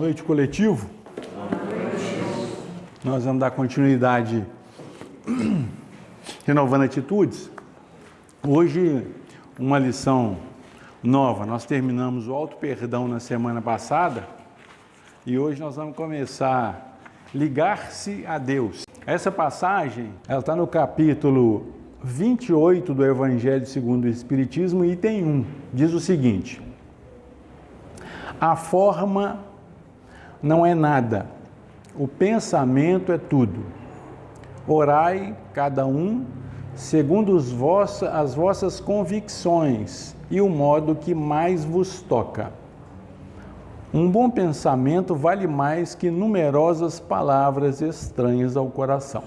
noite, coletivo. Nós vamos dar continuidade renovando atitudes. Hoje, uma lição nova. Nós terminamos o auto-perdão na semana passada e hoje nós vamos começar a ligar-se a Deus. Essa passagem, ela está no capítulo 28 do Evangelho segundo o Espiritismo, item 1. Diz o seguinte: a forma não é nada, o pensamento é tudo. Orai, cada um, segundo as vossas convicções e o modo que mais vos toca. Um bom pensamento vale mais que numerosas palavras estranhas ao coração.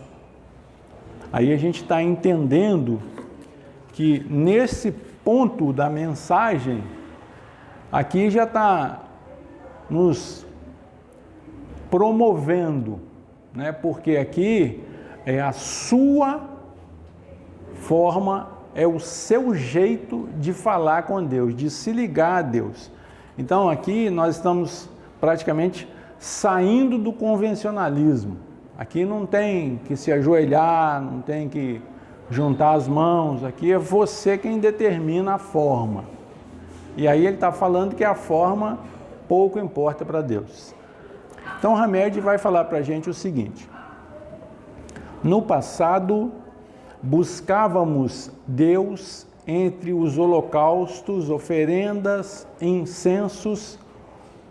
Aí a gente está entendendo que nesse ponto da mensagem, aqui já está nos promovendo, né? Porque aqui é a sua forma, é o seu jeito de falar com Deus, de se ligar a Deus. Então aqui nós estamos praticamente saindo do convencionalismo. Aqui não tem que se ajoelhar, não tem que juntar as mãos, aqui é você quem determina a forma. E aí ele está falando que a forma pouco importa para Deus. Então Hamed vai falar para a gente o seguinte: no passado buscávamos Deus entre os holocaustos, oferendas, incensos,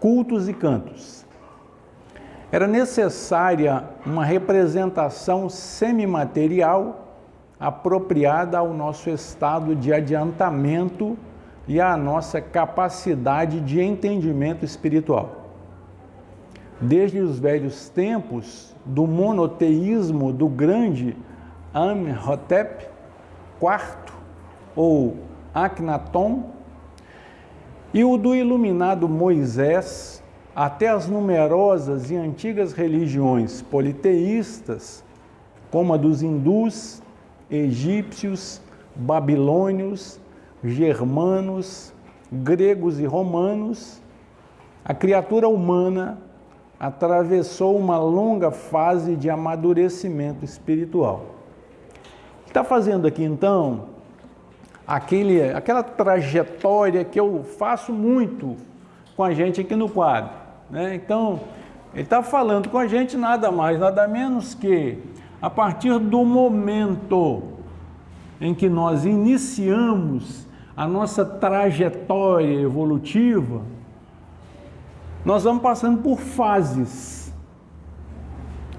cultos e cantos. Era necessária uma representação semimaterial apropriada ao nosso estado de adiantamento e à nossa capacidade de entendimento espiritual. Desde os velhos tempos do monoteísmo do grande Amenhotep IV ou Akhenaton e o do iluminado Moisés, até as numerosas e antigas religiões politeístas, como a dos hindus, egípcios, babilônios, germanos, gregos e romanos, a criatura humana atravessou uma longa fase de amadurecimento espiritual. Está fazendo aqui então aquela trajetória que eu faço muito com a gente aqui no quadro, né? Então, ele está falando com a gente nada mais, nada menos que a partir do momento em que nós iniciamos a nossa trajetória evolutiva, nós vamos passando por fases.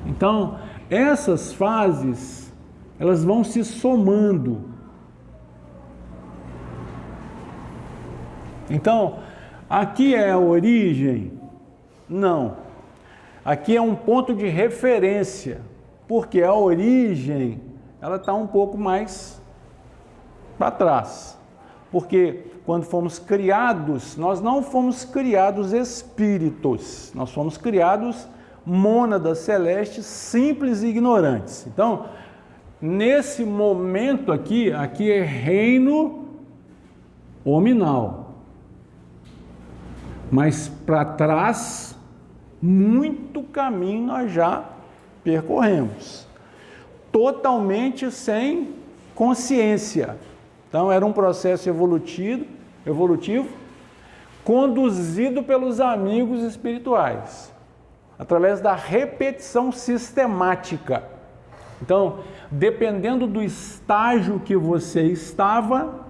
Então, essas fases, elas vão se somando. Então, aqui é a origem? Não. Aqui é um ponto de referência, porque a origem, ela está um pouco mais para trás. Porque quando fomos criados, nós não fomos criados espíritos, nós fomos criados mônadas celestes simples e ignorantes. Então, nesse momento aqui é reino hominal. Mas para trás, muito caminho nós já percorremos. Totalmente sem consciência. Então, era um processo evolutivo, conduzido pelos amigos espirituais, através da repetição sistemática. Então, dependendo do estágio que você estava,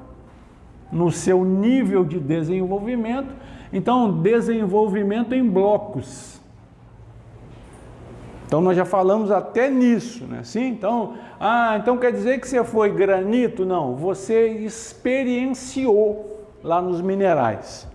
no seu nível de desenvolvimento, então, desenvolvimento em blocos. Então, nós já falamos até nisso, né? Sim? Então quer dizer que você foi granito? Não, você experienciou lá nos minerais.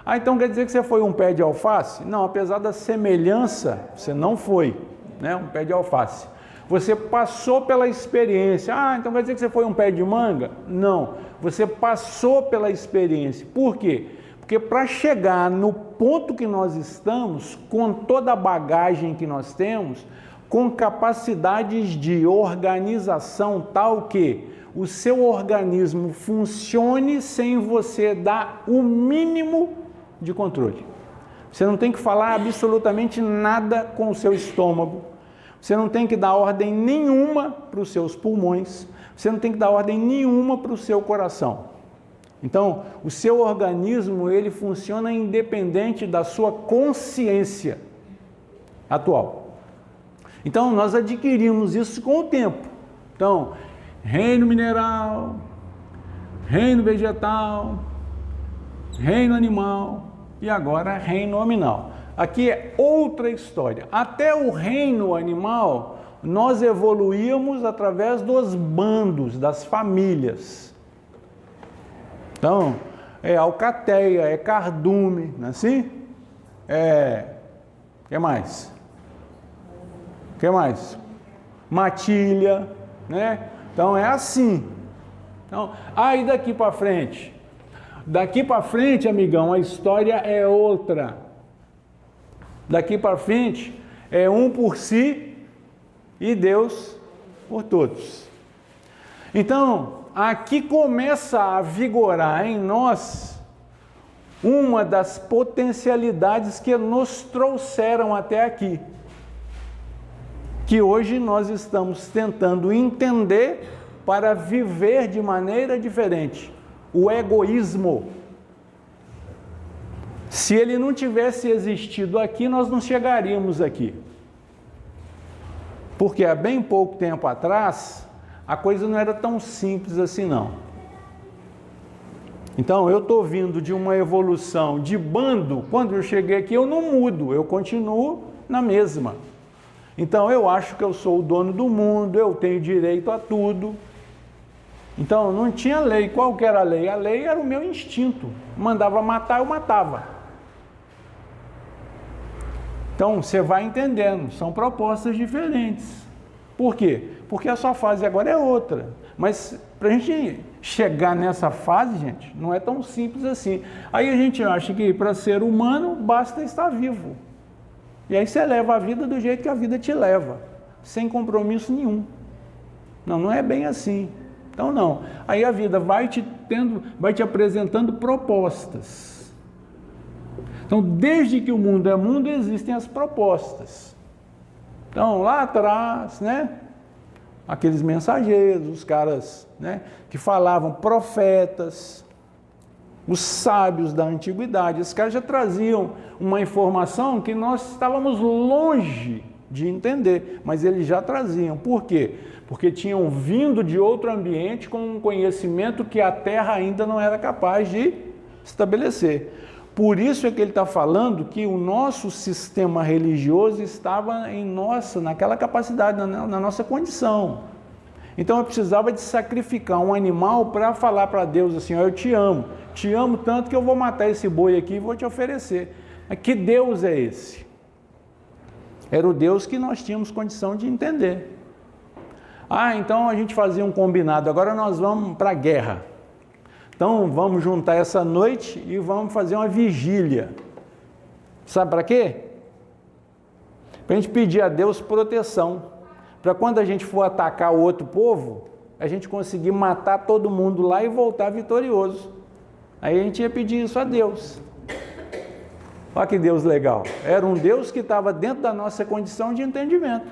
Então quer dizer que você foi um pé de alface? Não, apesar da semelhança, você não foi, né? Um pé de alface. Você passou pela experiência. Então quer dizer que você foi um pé de manga? Não, você passou pela experiência. Por quê? Porque para chegar no ponto que nós estamos, com toda a bagagem que nós temos, com capacidades de organização tal que o seu organismo funcione sem você dar o mínimo de controle. Você não tem que falar absolutamente nada com o seu estômago. Você não tem que dar ordem nenhuma para os seus pulmões. Você não tem que dar ordem nenhuma para o seu coração. Então, o seu organismo, ele funciona independente da sua consciência atual. Então, nós adquirimos isso com o tempo. Então, reino mineral, reino vegetal, reino animal e agora reino nominal. Aqui é outra história. Até o reino animal, nós evoluímos através dos bandos, das famílias. Então, é alcateia, é cardume, não é assim? Que mais? Que mais? Matilha, né? Então é assim. Então, aí daqui para frente? Daqui para frente, amigão, a história é outra. Daqui para frente é um por si e Deus por todos. Então, aqui começa a vigorar em nós uma das potencialidades que nos trouxeram até aqui, que hoje nós estamos tentando entender para viver de maneira diferente. O egoísmo. Se ele não tivesse existido aqui, nós não chegaríamos aqui. Porque há bem pouco tempo atrás, a coisa não era tão simples assim não. Então, eu estou vindo de uma evolução de bando. Quando eu cheguei aqui, eu não mudo, eu continuo na mesma. Então, eu acho que eu sou o dono do mundo, eu tenho direito a tudo. Então, não tinha lei. Qual que era a lei? A lei era o meu instinto. Mandava matar, eu matava. Então, você vai entendendo, são propostas diferentes. Por quê? Porque a sua fase agora é outra. Mas, para a gente chegar nessa fase, gente, não é tão simples assim. Aí a gente acha que para ser humano, basta estar vivo. E aí você leva a vida do jeito que a vida te leva, sem compromisso nenhum. Não, não é bem assim. Então não. Aí a vida vai te apresentando propostas. Então, desde que o mundo é mundo, existem as propostas. Então, lá atrás, né? Aqueles mensageiros, os caras, né, que falavam, profetas, os sábios da antiguidade, esses caras já traziam uma informação que nós estávamos longe de entender, mas eles já traziam. Por quê? Porque tinham vindo de outro ambiente com um conhecimento que a Terra ainda não era capaz de estabelecer. Por isso é que ele está falando que o nosso sistema religioso estava naquela capacidade, na nossa condição. Então eu precisava de sacrificar um animal para falar para Deus assim, eu te amo tanto que eu vou matar esse boi aqui e vou te oferecer. Mas que Deus é esse? Era o Deus que nós tínhamos condição de entender. Então a gente fazia um combinado, agora nós vamos para a guerra. Então vamos juntar essa noite e vamos fazer uma vigília. Sabe para quê? Para a gente pedir a Deus proteção. Para quando a gente for atacar o outro povo, a gente conseguir matar todo mundo lá e voltar vitorioso. Aí a gente ia pedir isso a Deus. Olha que Deus legal. Era um Deus que estava dentro da nossa condição de entendimento.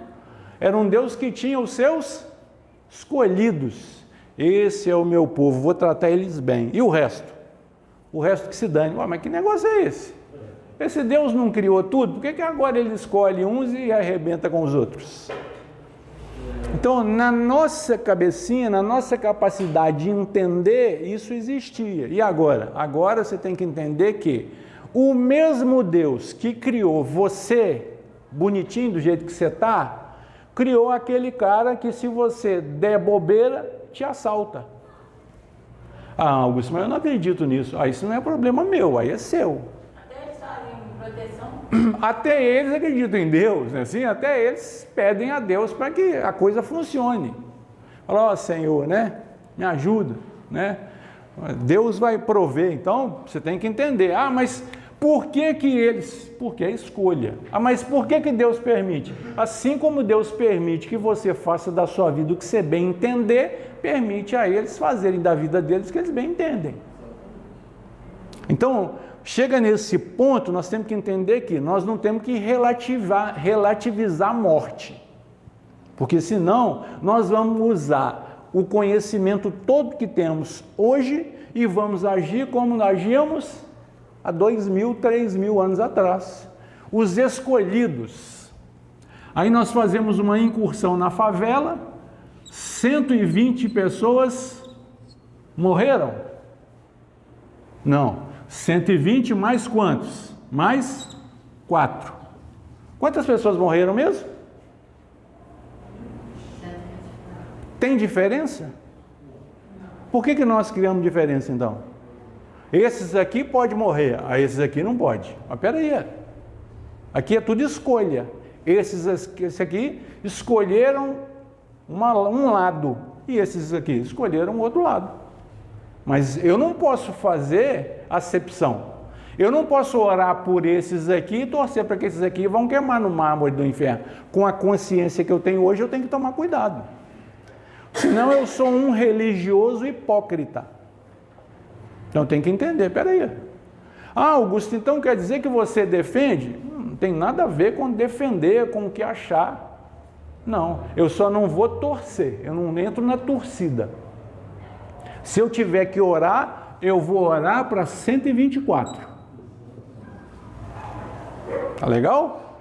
Era um Deus que tinha os seus escolhidos. Esse é o meu povo, vou tratar eles bem. E o resto? O resto que se dane. Mas que negócio é esse? Esse Deus não criou tudo? Por que agora ele escolhe uns e arrebenta com os outros? Então, na nossa cabecinha, na nossa capacidade de entender, isso existia. E agora? Agora você tem que entender que o mesmo Deus que criou você, bonitinho do jeito que você está, criou aquele cara que se você der bobeira, te assalta. Augusto, mas eu não acredito nisso. Isso não é problema meu, aí é seu. Até eles fazem proteção? Até eles acreditam em Deus, né? Assim, até eles pedem a Deus para que a coisa funcione. Fala, Senhor, né? Me ajuda, né? Deus vai prover. Então, você tem que entender. Mas por que eles? Porque é escolha. Mas por que Deus permite? Assim como Deus permite que você faça da sua vida o que você bem entender, permite a eles fazerem da vida deles o que eles bem entendem. Então, chega nesse ponto, nós temos que entender que nós não temos que relativizar a morte. Porque senão, nós vamos usar o conhecimento todo que temos hoje e vamos agir como nós agíamos há 2.000, 3.000 anos atrás. Os escolhidos. Aí nós fazemos uma incursão na favela, 120 pessoas morreram? Não. 120 mais quantos? Mais 4. Quantas pessoas morreram mesmo? Tem diferença? Por que nós criamos diferença então? Esses aqui pode morrer, esses aqui não pode. Mas peraí, aqui é tudo escolha. Esses aqui escolheram um lado e esses aqui escolheram o outro lado. Mas eu não posso fazer acepção. Eu não posso orar por esses aqui e torcer para que esses aqui vão queimar no mármore do inferno. Com a consciência que eu tenho hoje, eu tenho que tomar cuidado. Senão eu sou um religioso hipócrita. Então tem que entender, peraí. Augusto, então quer dizer que você defende? Não tem nada a ver com defender, com o que achar. Não, eu só não vou torcer, eu não entro na torcida. Se eu tiver que orar, eu vou orar para 124. Tá legal?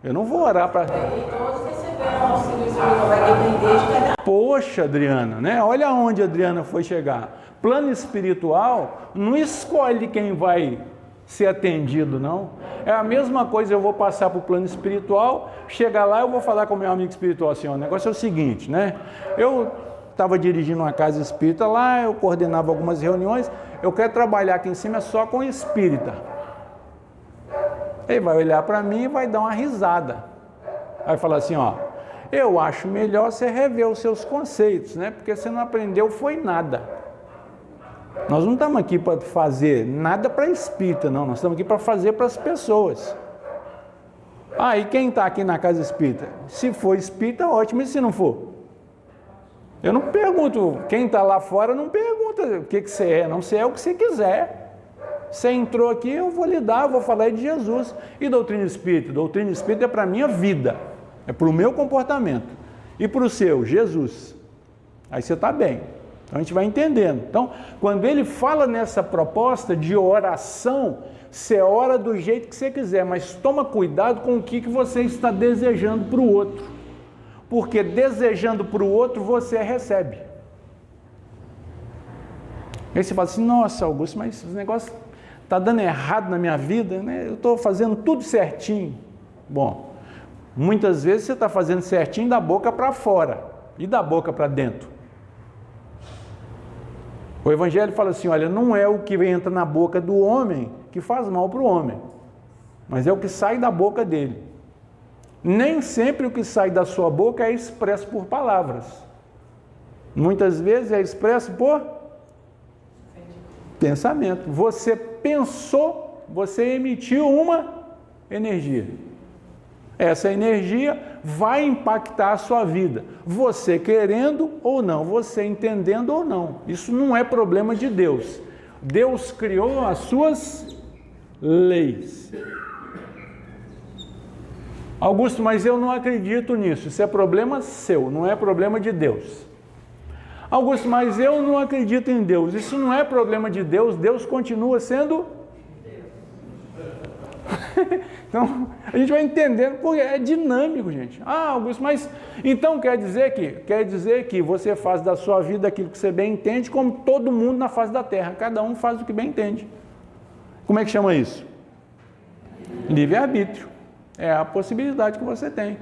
Eu não vou orar para... Todos receberam auxílio espiritual, vai depender de cada... Poxa, Adriana, né? Olha onde a Adriana foi chegar. Plano espiritual não escolhe quem vai ser atendido, não. É a mesma coisa, eu vou passar para o plano espiritual, chegar lá, eu vou falar com o meu amigo espiritual assim, ó, o negócio é o seguinte, né? Eu estava dirigindo uma casa espírita lá, eu coordenava algumas reuniões, eu quero trabalhar aqui em cima só com espírita. Ele vai olhar para mim e vai dar uma risada. Vai falar assim, ó, eu acho melhor você rever os seus conceitos, né? Porque você não aprendeu foi nada. Nós não estamos aqui para fazer nada para espírita, não. Nós estamos aqui para fazer para as pessoas. E quem está aqui na casa espírita? Se for espírita, ótimo. E se não for? Eu não pergunto. Quem está lá fora não pergunta o que você é. Não, você é o que você quiser. Você entrou aqui, eu vou lhe dar, vou falar de Jesus. E doutrina espírita? Doutrina espírita é para a minha vida. É para o meu comportamento. E para o seu, Jesus. Aí você está bem. Então a gente vai entendendo. Então, quando ele fala nessa proposta de oração, você ora do jeito que você quiser, mas toma cuidado com o que você está desejando para o outro. Porque desejando para o outro, você recebe. Aí você fala assim, nossa, Augusto, mas esse negócio está dando errado na minha vida, né? Eu estou fazendo tudo certinho. Bom, muitas vezes você está fazendo certinho da boca para fora e da boca para dentro. O Evangelho fala assim, olha, não é o que entra na boca do homem que faz mal para o homem, mas é o que sai da boca dele. Nem sempre o que sai da sua boca é expresso por palavras. Muitas vezes é expresso por pensamento. Você pensou, você emitiu uma energia. Essa energia vai impactar a sua vida, você querendo ou não, você entendendo ou não. Isso não é problema de Deus. Deus criou as suas leis. Augusto, mas eu não acredito nisso. Isso é problema seu, não é problema de Deus. Augusto, mas eu não acredito em Deus. Isso não é problema de Deus. Deus continua sendo... Então, a gente vai entendendo, porque é dinâmico, gente. Augusto, mas então quer dizer que você faz da sua vida aquilo que você bem entende, como todo mundo na face da terra. Cada um faz o que bem entende. Como é que chama isso? Livre-arbítrio. É a possibilidade que você tem.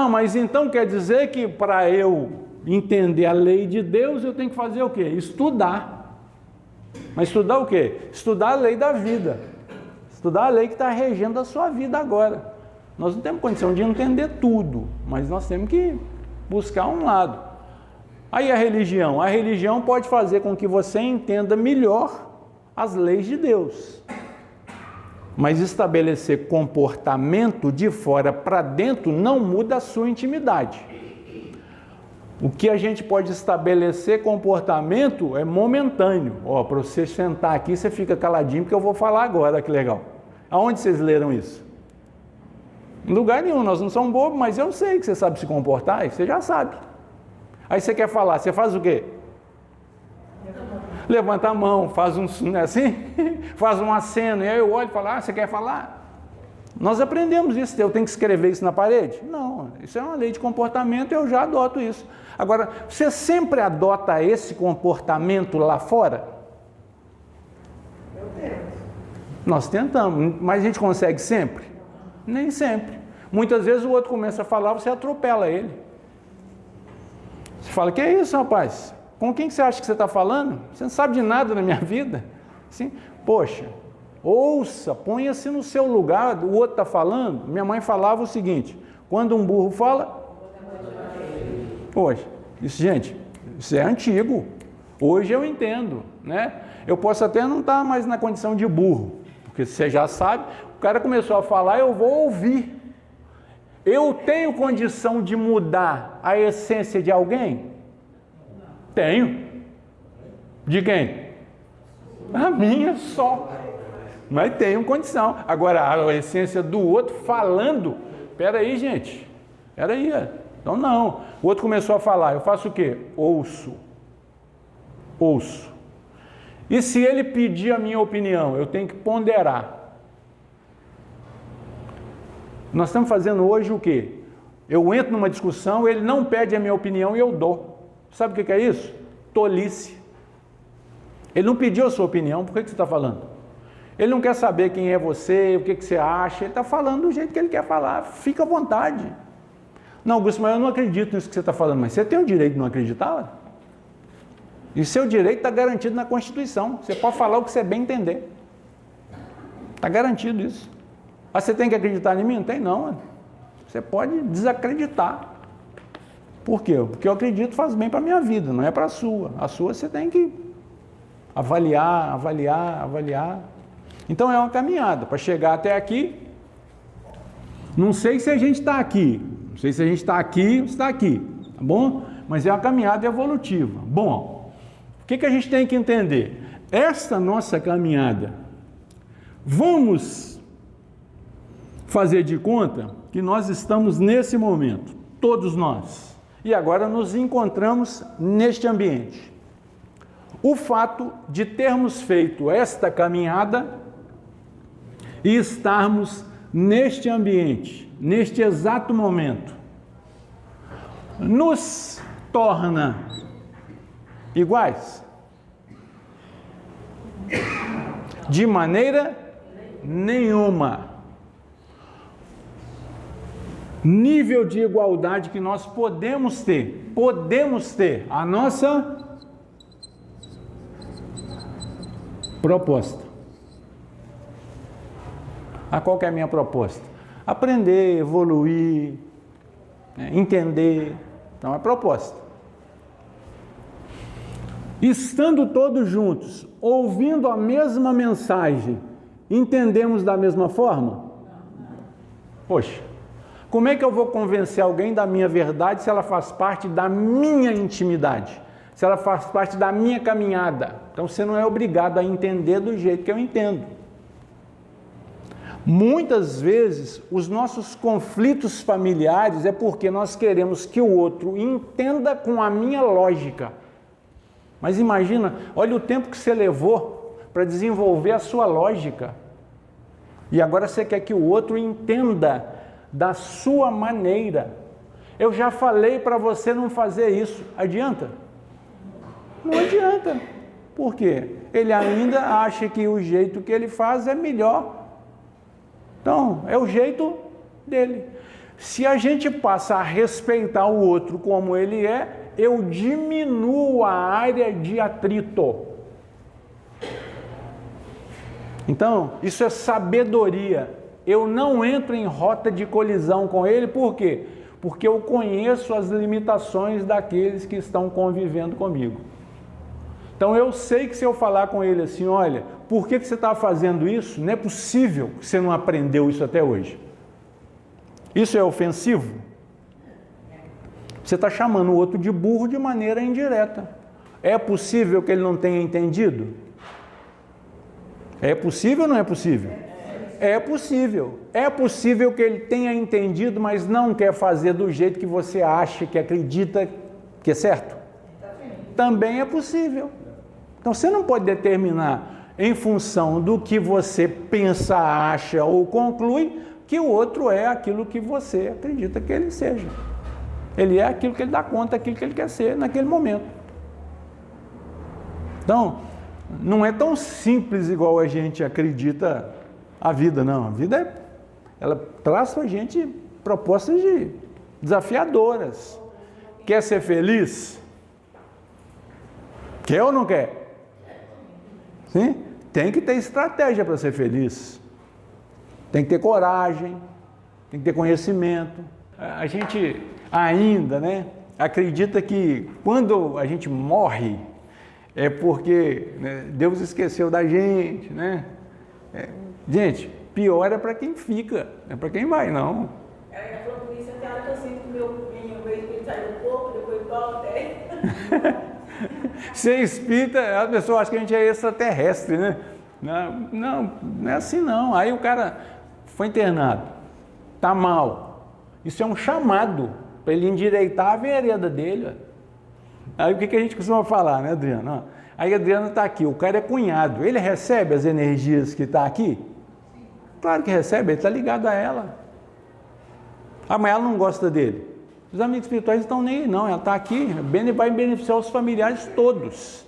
Mas então quer dizer que para eu entender a lei de Deus, eu tenho que fazer o quê? Estudar. Mas estudar o quê? Estudar a lei da vida. Estudar a lei que está regendo a sua vida agora. Nós não temos condição de entender tudo, mas nós temos que buscar um lado. Aí a religião pode fazer com que você entenda melhor as leis de Deus. Mas estabelecer comportamento de fora para dentro não muda a sua intimidade. O que a gente pode estabelecer comportamento é momentâneo. Ó, para você sentar aqui, você fica caladinho, porque eu vou falar agora, que legal. Aonde vocês leram isso? Em lugar nenhum, nós não somos bobos, mas eu sei que você sabe se comportar, e você já sabe. Aí você quer falar, você faz o quê? Levanta a mão, faz um, não é assim? Faz um aceno, e aí eu olho e falo, você quer falar? Nós aprendemos isso, eu tenho que escrever isso na parede? Não, isso é uma lei de comportamento, eu já adoto isso. Agora, você sempre adota esse comportamento lá fora? Eu tento. Nós tentamos, mas a gente consegue sempre? Nem sempre. Muitas vezes o outro começa a falar, você atropela ele. Você fala, que é isso, rapaz? Com quem que você acha que você está falando? Você não sabe de nada na minha vida. Assim, poxa, ouça, ponha-se no seu lugar, o outro está falando. Minha mãe falava o seguinte, quando um burro fala... Poxa, isso, gente, isso é antigo. Hoje eu entendo, né? Eu posso até não estar mais na condição de burro, porque você já sabe, o cara começou a falar, eu vou ouvir. Eu tenho condição de mudar a essência de alguém? Tenho. De quem? A minha só. Mas tenho condição. Agora, a essência do outro falando, espera aí, gente. Espera aí. Então, não. O outro começou a falar, eu faço o quê? Ouço. Ouço. E se ele pedir a minha opinião, eu tenho que ponderar. Nós estamos fazendo hoje o quê? Eu entro numa discussão, ele não pede a minha opinião e eu dou. Sabe o que é isso? Tolice. Ele não pediu a sua opinião, por que você está falando? Ele não quer saber quem é você, o que você acha, ele está falando do jeito que ele quer falar, fica à vontade. Não, Augusto, mas eu não acredito nisso que você está falando, mas você tem o direito de não acreditar? E seu direito está garantido na Constituição, você pode falar o que você bem entender. Está garantido isso. Mas você tem que acreditar em mim? Não tem não, você pode desacreditar. Por quê? Porque eu acredito faz bem para a minha vida, não é para a sua. A sua você tem que avaliar. Então é uma caminhada para chegar até aqui. Não sei se a gente está aqui, não sei se a gente está aqui ou está aqui, tá bom? Mas é uma caminhada evolutiva. Bom, o que a gente tem que entender? Esta nossa caminhada, vamos fazer de conta que nós estamos nesse momento, todos nós. E agora nos encontramos neste ambiente. O fato de termos feito esta caminhada e estarmos neste ambiente, neste exato momento, nos torna iguais? De maneira nenhuma. Nível de igualdade que nós podemos ter a nossa proposta. Qual que é a minha proposta? Aprender, evoluir, entender. Então é proposta. Estando todos juntos, ouvindo a mesma mensagem, entendemos da mesma forma? Poxa, como é que eu vou convencer alguém da minha verdade se ela faz parte da minha intimidade? Se ela faz parte da minha caminhada? Então você não é obrigado a entender do jeito que eu entendo. Muitas vezes, os nossos conflitos familiares é porque nós queremos que o outro entenda com a minha lógica. Mas imagina, olha o tempo que você levou para desenvolver a sua lógica. E agora você quer que o outro entenda da sua maneira. Eu já falei para você não fazer isso. Adianta? Não adianta. Por quê? Ele ainda acha que o jeito que ele faz é melhor. Então, é o jeito dele. Se a gente passa a respeitar o outro como ele é, eu diminuo a área de atrito. Então, isso é sabedoria. Eu não entro em rota de colisão com ele, por quê? Porque eu conheço as limitações daqueles que estão convivendo comigo. Então eu sei que se eu falar com ele assim, olha, por que você está fazendo isso? Não é possível que você não aprendeu isso até hoje. Isso é ofensivo? Você está chamando o outro de burro de maneira indireta. É possível que ele não tenha entendido? É possível ou não é possível? É possível. É possível que ele tenha entendido, mas não quer fazer do jeito que você acha, que acredita que é certo? Também é possível. Então você não pode determinar em função do que você pensa, acha ou conclui que o outro é aquilo que você acredita que ele seja. Ele é aquilo que ele dá conta, aquilo que ele quer ser naquele momento. Então, não é tão simples igual a gente acredita a vida, não. A vida, ela traz para a gente propostas desafiadoras. Quer ser feliz? Quer ou não quer? Sim? Tem que ter estratégia para ser feliz. Tem que ter coragem, tem que ter conhecimento. A gente ainda, acredita que quando a gente morre é porque Deus esqueceu da gente, gente, pior é para quem fica, não é para quem vai, não. Ela falou por isso, até hora que eu sinto que o meu espírito sai do corpo, depois volta. Ser espírita, a pessoa acha que a gente é extraterrestre, né? Não é assim não. Aí o cara foi internado, tá mal. Isso é um chamado para ele endireitar a vereda dele. Aí o que a gente costuma falar, né, Adriano? Aí a Adriana está aqui, o cara é cunhado, ele recebe as energias que está aqui? Claro que recebe, ele está ligado a ela. Ah, mas ela não gosta dele. Os amigos espirituais não estão nem aí, não. Ela está aqui, vai beneficiar os familiares todos.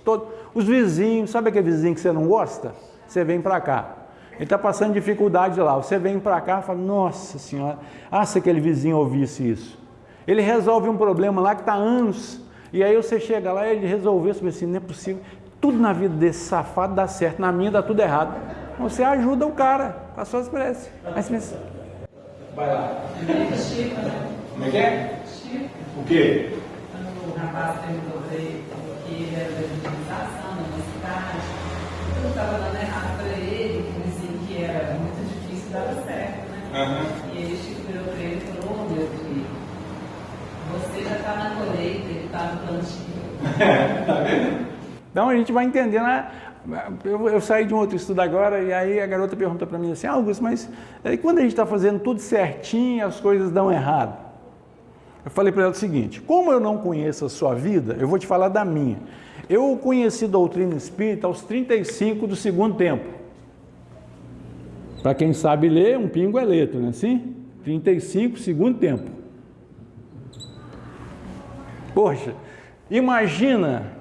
Os vizinhos, sabe aquele vizinho que você não gosta? Você vem para cá. Ele está passando dificuldade lá. Você vem para cá e fala, nossa senhora, se aquele vizinho ouvisse isso. Ele resolve um problema lá que está há anos. E aí você chega lá e ele resolveu, você assim, não é possível. Tudo na vida desse safado dá certo, na minha dá tudo errado. Você ajuda o cara com as suas preces. Aí você pensa, vai lá. Como é que é? O quê? Quando o rapaz perguntou para ele que ele era da administração, da minha cidade, tudo estava dando errado para ele, dizia que era muito difícil dar certo, E ele virou para ele e falou, meu filho, você já está na colheita, ele está no plantio. Tá vendo? Então a gente vai entendendo, eu saí de um outro estudo agora e aí a garota pergunta para mim assim, Augusto, mas quando a gente está fazendo tudo certinho, as coisas dão errado. Eu falei para ela o seguinte, como eu não conheço a sua vida, eu vou te falar da minha. Eu conheci doutrina espírita aos 35 do segundo tempo. Para quem sabe ler, um pingo é letra, não é assim? 35, segundo tempo. Poxa, imagina,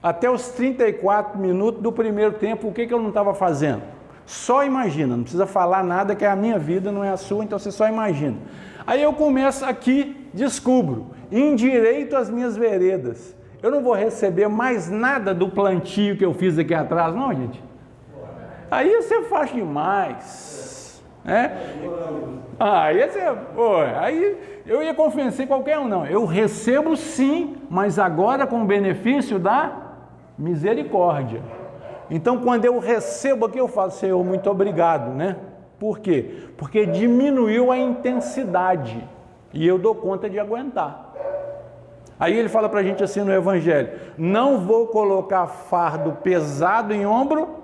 até os 34 minutos do primeiro tempo, o que eu não estava fazendo? Só imagina, não precisa falar nada, que é a minha vida, não é a sua, então você só imagina. Aí eu começo aqui, descubro, endireito as minhas veredas. Eu não vou receber mais nada do plantio que eu fiz aqui atrás, não, gente? Aí você faz demais, aí eu ia convencer qualquer um, não. Eu recebo sim, mas agora com o benefício da misericórdia. Então, quando eu recebo aqui, eu falo, Senhor, muito obrigado, Por quê? Porque diminuiu a intensidade e eu dou conta de aguentar. Aí ele fala para a gente assim no Evangelho, não vou colocar fardo pesado em ombro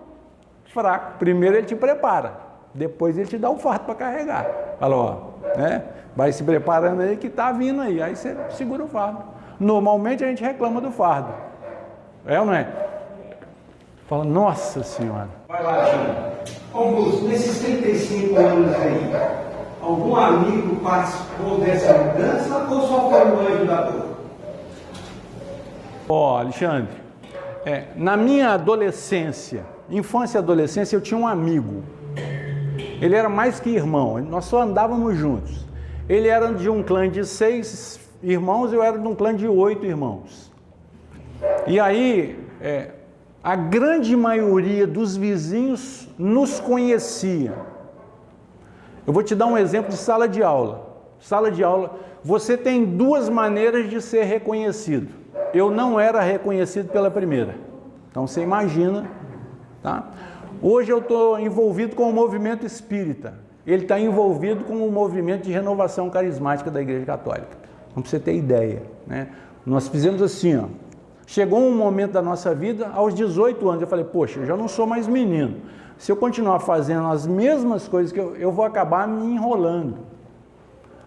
fraco. Primeiro ele te prepara, depois ele te dá o fardo para carregar. Fala, vai se preparando aí que está vindo aí. Aí você segura o fardo. Normalmente a gente reclama do fardo. É ou não é? Fala, nossa senhora. Vai lá, Tio. Augusto, nesses 35 anos aí, algum amigo participou dessa mudança ou só foi um anjo da dor? Alexandre, na minha adolescência, infância e adolescência, eu tinha um amigo. Ele era mais que irmão, nós só andávamos juntos. Ele era de um clã de 6 irmãos, eu era de um clã de 8 irmãos. E aí, a grande maioria dos vizinhos nos conhecia. Eu vou te dar um exemplo de sala de aula. Sala de aula, você tem 2 maneiras de ser reconhecido. Eu não era reconhecido pela primeira. Então você imagina, tá? Hoje eu estou envolvido com o movimento espírita. Ele está envolvido com o movimento de renovação carismática da Igreja Católica. Para você ter ideia, né? Nós fizemos assim, ó. Chegou um momento da nossa vida, aos 18 anos, eu falei, poxa, eu já não sou mais menino. Se eu continuar fazendo as mesmas coisas, eu vou acabar me enrolando.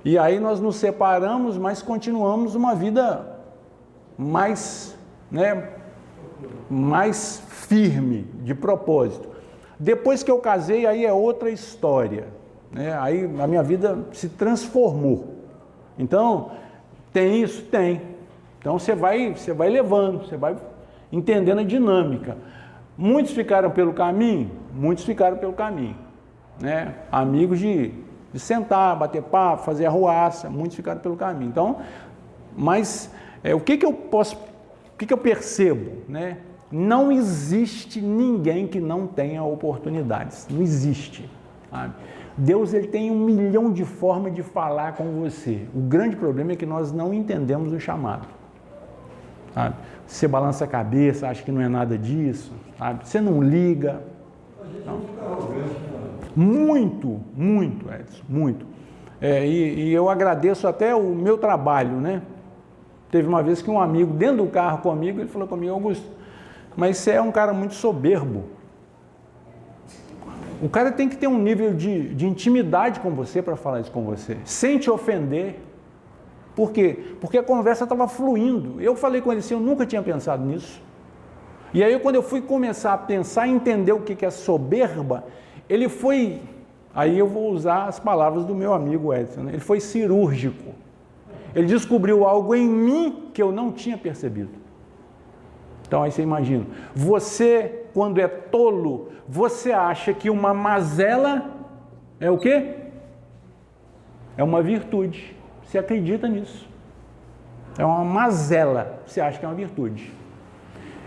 E aí nós nos separamos, mas continuamos uma vida mais, né, mais firme, de propósito. Depois que eu casei, aí é outra história, né? Aí a minha vida se transformou. Então, tem isso? Tem. Então você vai levando, você vai entendendo a dinâmica. Muitos ficaram pelo caminho, né? Amigos de sentar, bater papo, fazer arruaça, muitos ficaram pelo caminho. Então, mas o que eu percebo, né? Não existe ninguém que não tenha oportunidades, não existe, sabe? Deus, ele tem 1 milhão de formas de falar com você. O grande problema é que nós não entendemos o chamado. Sabe? Você balança a cabeça, acha que não é nada disso, sabe? Você não liga. Não? Muito, Edson, muito. E eu agradeço até o meu trabalho, né? Teve uma vez que um amigo, dentro do carro comigo, ele falou comigo, Augusto, mas você é um cara muito soberbo. O cara tem que ter um nível de intimidade com você para falar isso com você, sem te ofender. Por quê? Porque a conversa estava fluindo. Eu falei com ele assim, eu nunca tinha pensado nisso. E aí quando eu fui começar a pensar e entender o que é soberba, ele foi, aí eu vou usar as palavras do meu amigo Edson, né? Ele foi cirúrgico. Ele descobriu algo em mim que eu não tinha percebido. Então aí você imagina, você quando é tolo, você acha que uma mazela é o quê? É uma virtude. Você acredita nisso. É uma mazela, você acha que é uma virtude.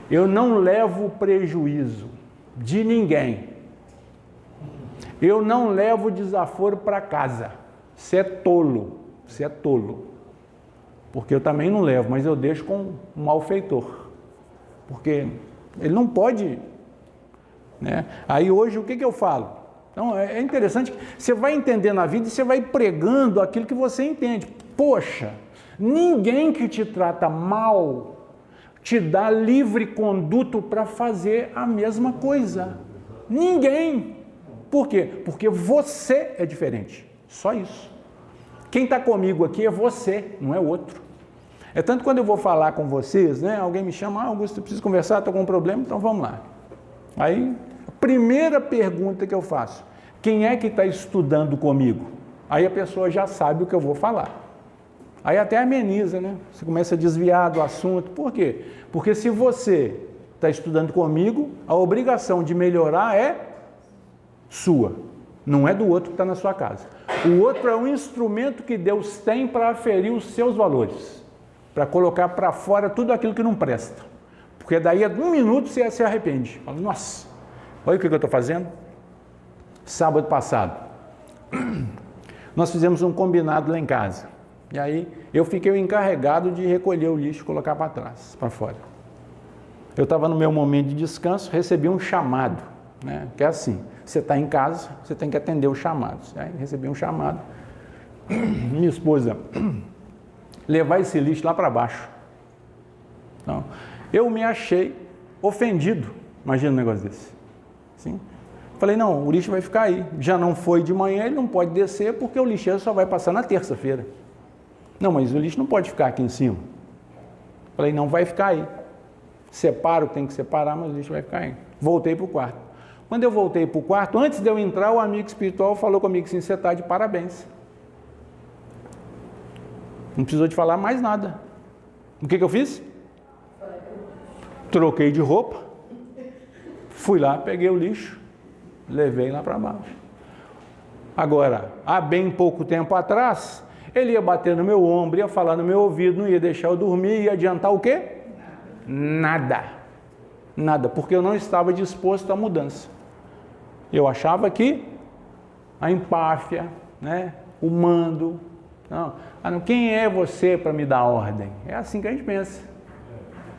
Eu não levo prejuízo de ninguém. Eu não levo desaforo para casa. Você é tolo, você é tolo. Porque eu também não levo, mas eu deixo com um malfeitor. Porque ele não pode, né? Aí hoje o que eu falo? Então é interessante que você vai entendendo a vida e você vai pregando aquilo que você entende. Poxa, ninguém que te trata mal te dá livre conduto para fazer a mesma coisa. Ninguém. Por quê? Porque você é diferente. Só isso. Quem está comigo aqui é você, não é outro. É tanto quando eu vou falar com vocês, né? Alguém me chama, Augusto, eu preciso conversar, estou com um problema, então vamos lá. Aí, a primeira pergunta que eu faço, quem é que está estudando comigo? Aí a pessoa já sabe o que eu vou falar. Aí até ameniza, né? Você começa a desviar do assunto. Por quê? Porque se você está estudando comigo, a obrigação de melhorar é sua, não é do outro que está na sua casa. O outro é um instrumento que Deus tem para aferir os seus valores, para colocar para fora tudo aquilo que não presta. Porque daí a 1 minuto você se arrepende. Fala, nossa, olha o que eu estou fazendo. Sábado passado, nós fizemos um combinado lá em casa. E aí eu fiquei o encarregado de recolher o lixo e colocar para trás, para fora. Eu estava no meu momento de descanso, recebi um chamado, né? Que é assim, você está em casa, você tem que atender os chamados. Aí recebi um chamado, minha esposa, levar esse lixo lá para baixo. Então, eu me achei ofendido, imagina um negócio desse. Assim, falei, não, o lixo vai ficar aí. Já não foi de manhã, ele não pode descer porque o lixeiro só vai passar na terça-feira. Não, mas o lixo não pode ficar aqui em cima. Falei, não, vai ficar aí. Separa o que tem que separar, mas o lixo vai ficar aí. Voltei para o quarto. Quando eu voltei para o quarto, antes de eu entrar, o amigo espiritual falou comigo assim, você está de parabéns. Não precisou de falar mais nada. O que eu fiz? Troquei de roupa, fui lá, peguei o lixo, levei lá para baixo. Agora, há bem pouco tempo atrás, ele ia bater no meu ombro, ia falar no meu ouvido, não ia deixar eu dormir, ia adiantar o quê? Nada. Nada, porque eu não estava disposto à mudança. Eu achava que a empáfia, né, o mando, não, quem é você para me dar ordem? É assim que a gente pensa.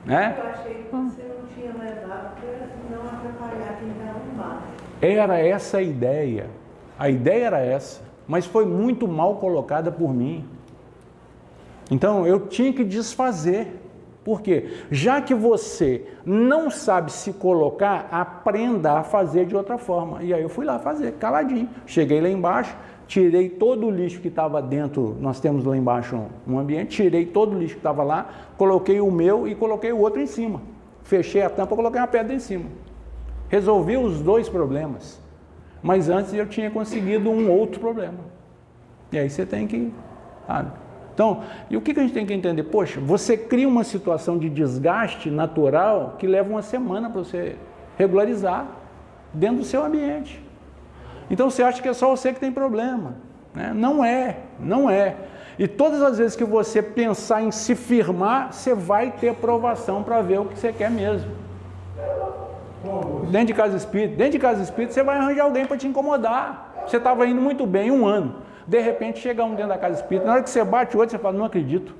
Né? Eu achei que você não tinha levado para não atrapalhar quem está arrumado. Era essa a ideia era essa, mas foi muito mal colocada por mim. Então eu tinha que desfazer. Por quê? Já que você não sabe se colocar, aprenda a fazer de outra forma. E aí eu fui lá fazer, caladinho. Cheguei lá embaixo, tirei todo o lixo que estava dentro, nós temos lá embaixo um ambiente, tirei todo o lixo que estava lá, coloquei o meu e coloquei o outro em cima. Fechei a tampa, coloquei uma pedra em cima. Resolvi os dois problemas. Mas antes eu tinha conseguido um outro problema. E aí você tem que... sabe? Então, e o que a gente tem que entender? Poxa, você cria uma situação de desgaste natural que leva uma semana para você regularizar dentro do seu ambiente. Então você acha que é só você que tem problema, né? Não é, não é. E todas as vezes que você pensar em se firmar, você vai ter provação para ver o que você quer mesmo. Dentro de casa espírita, você vai arranjar alguém para te incomodar. Você estava indo muito bem 1 ano. De repente chega um dentro da casa espírita, na hora que você bate o outro, você fala, não acredito.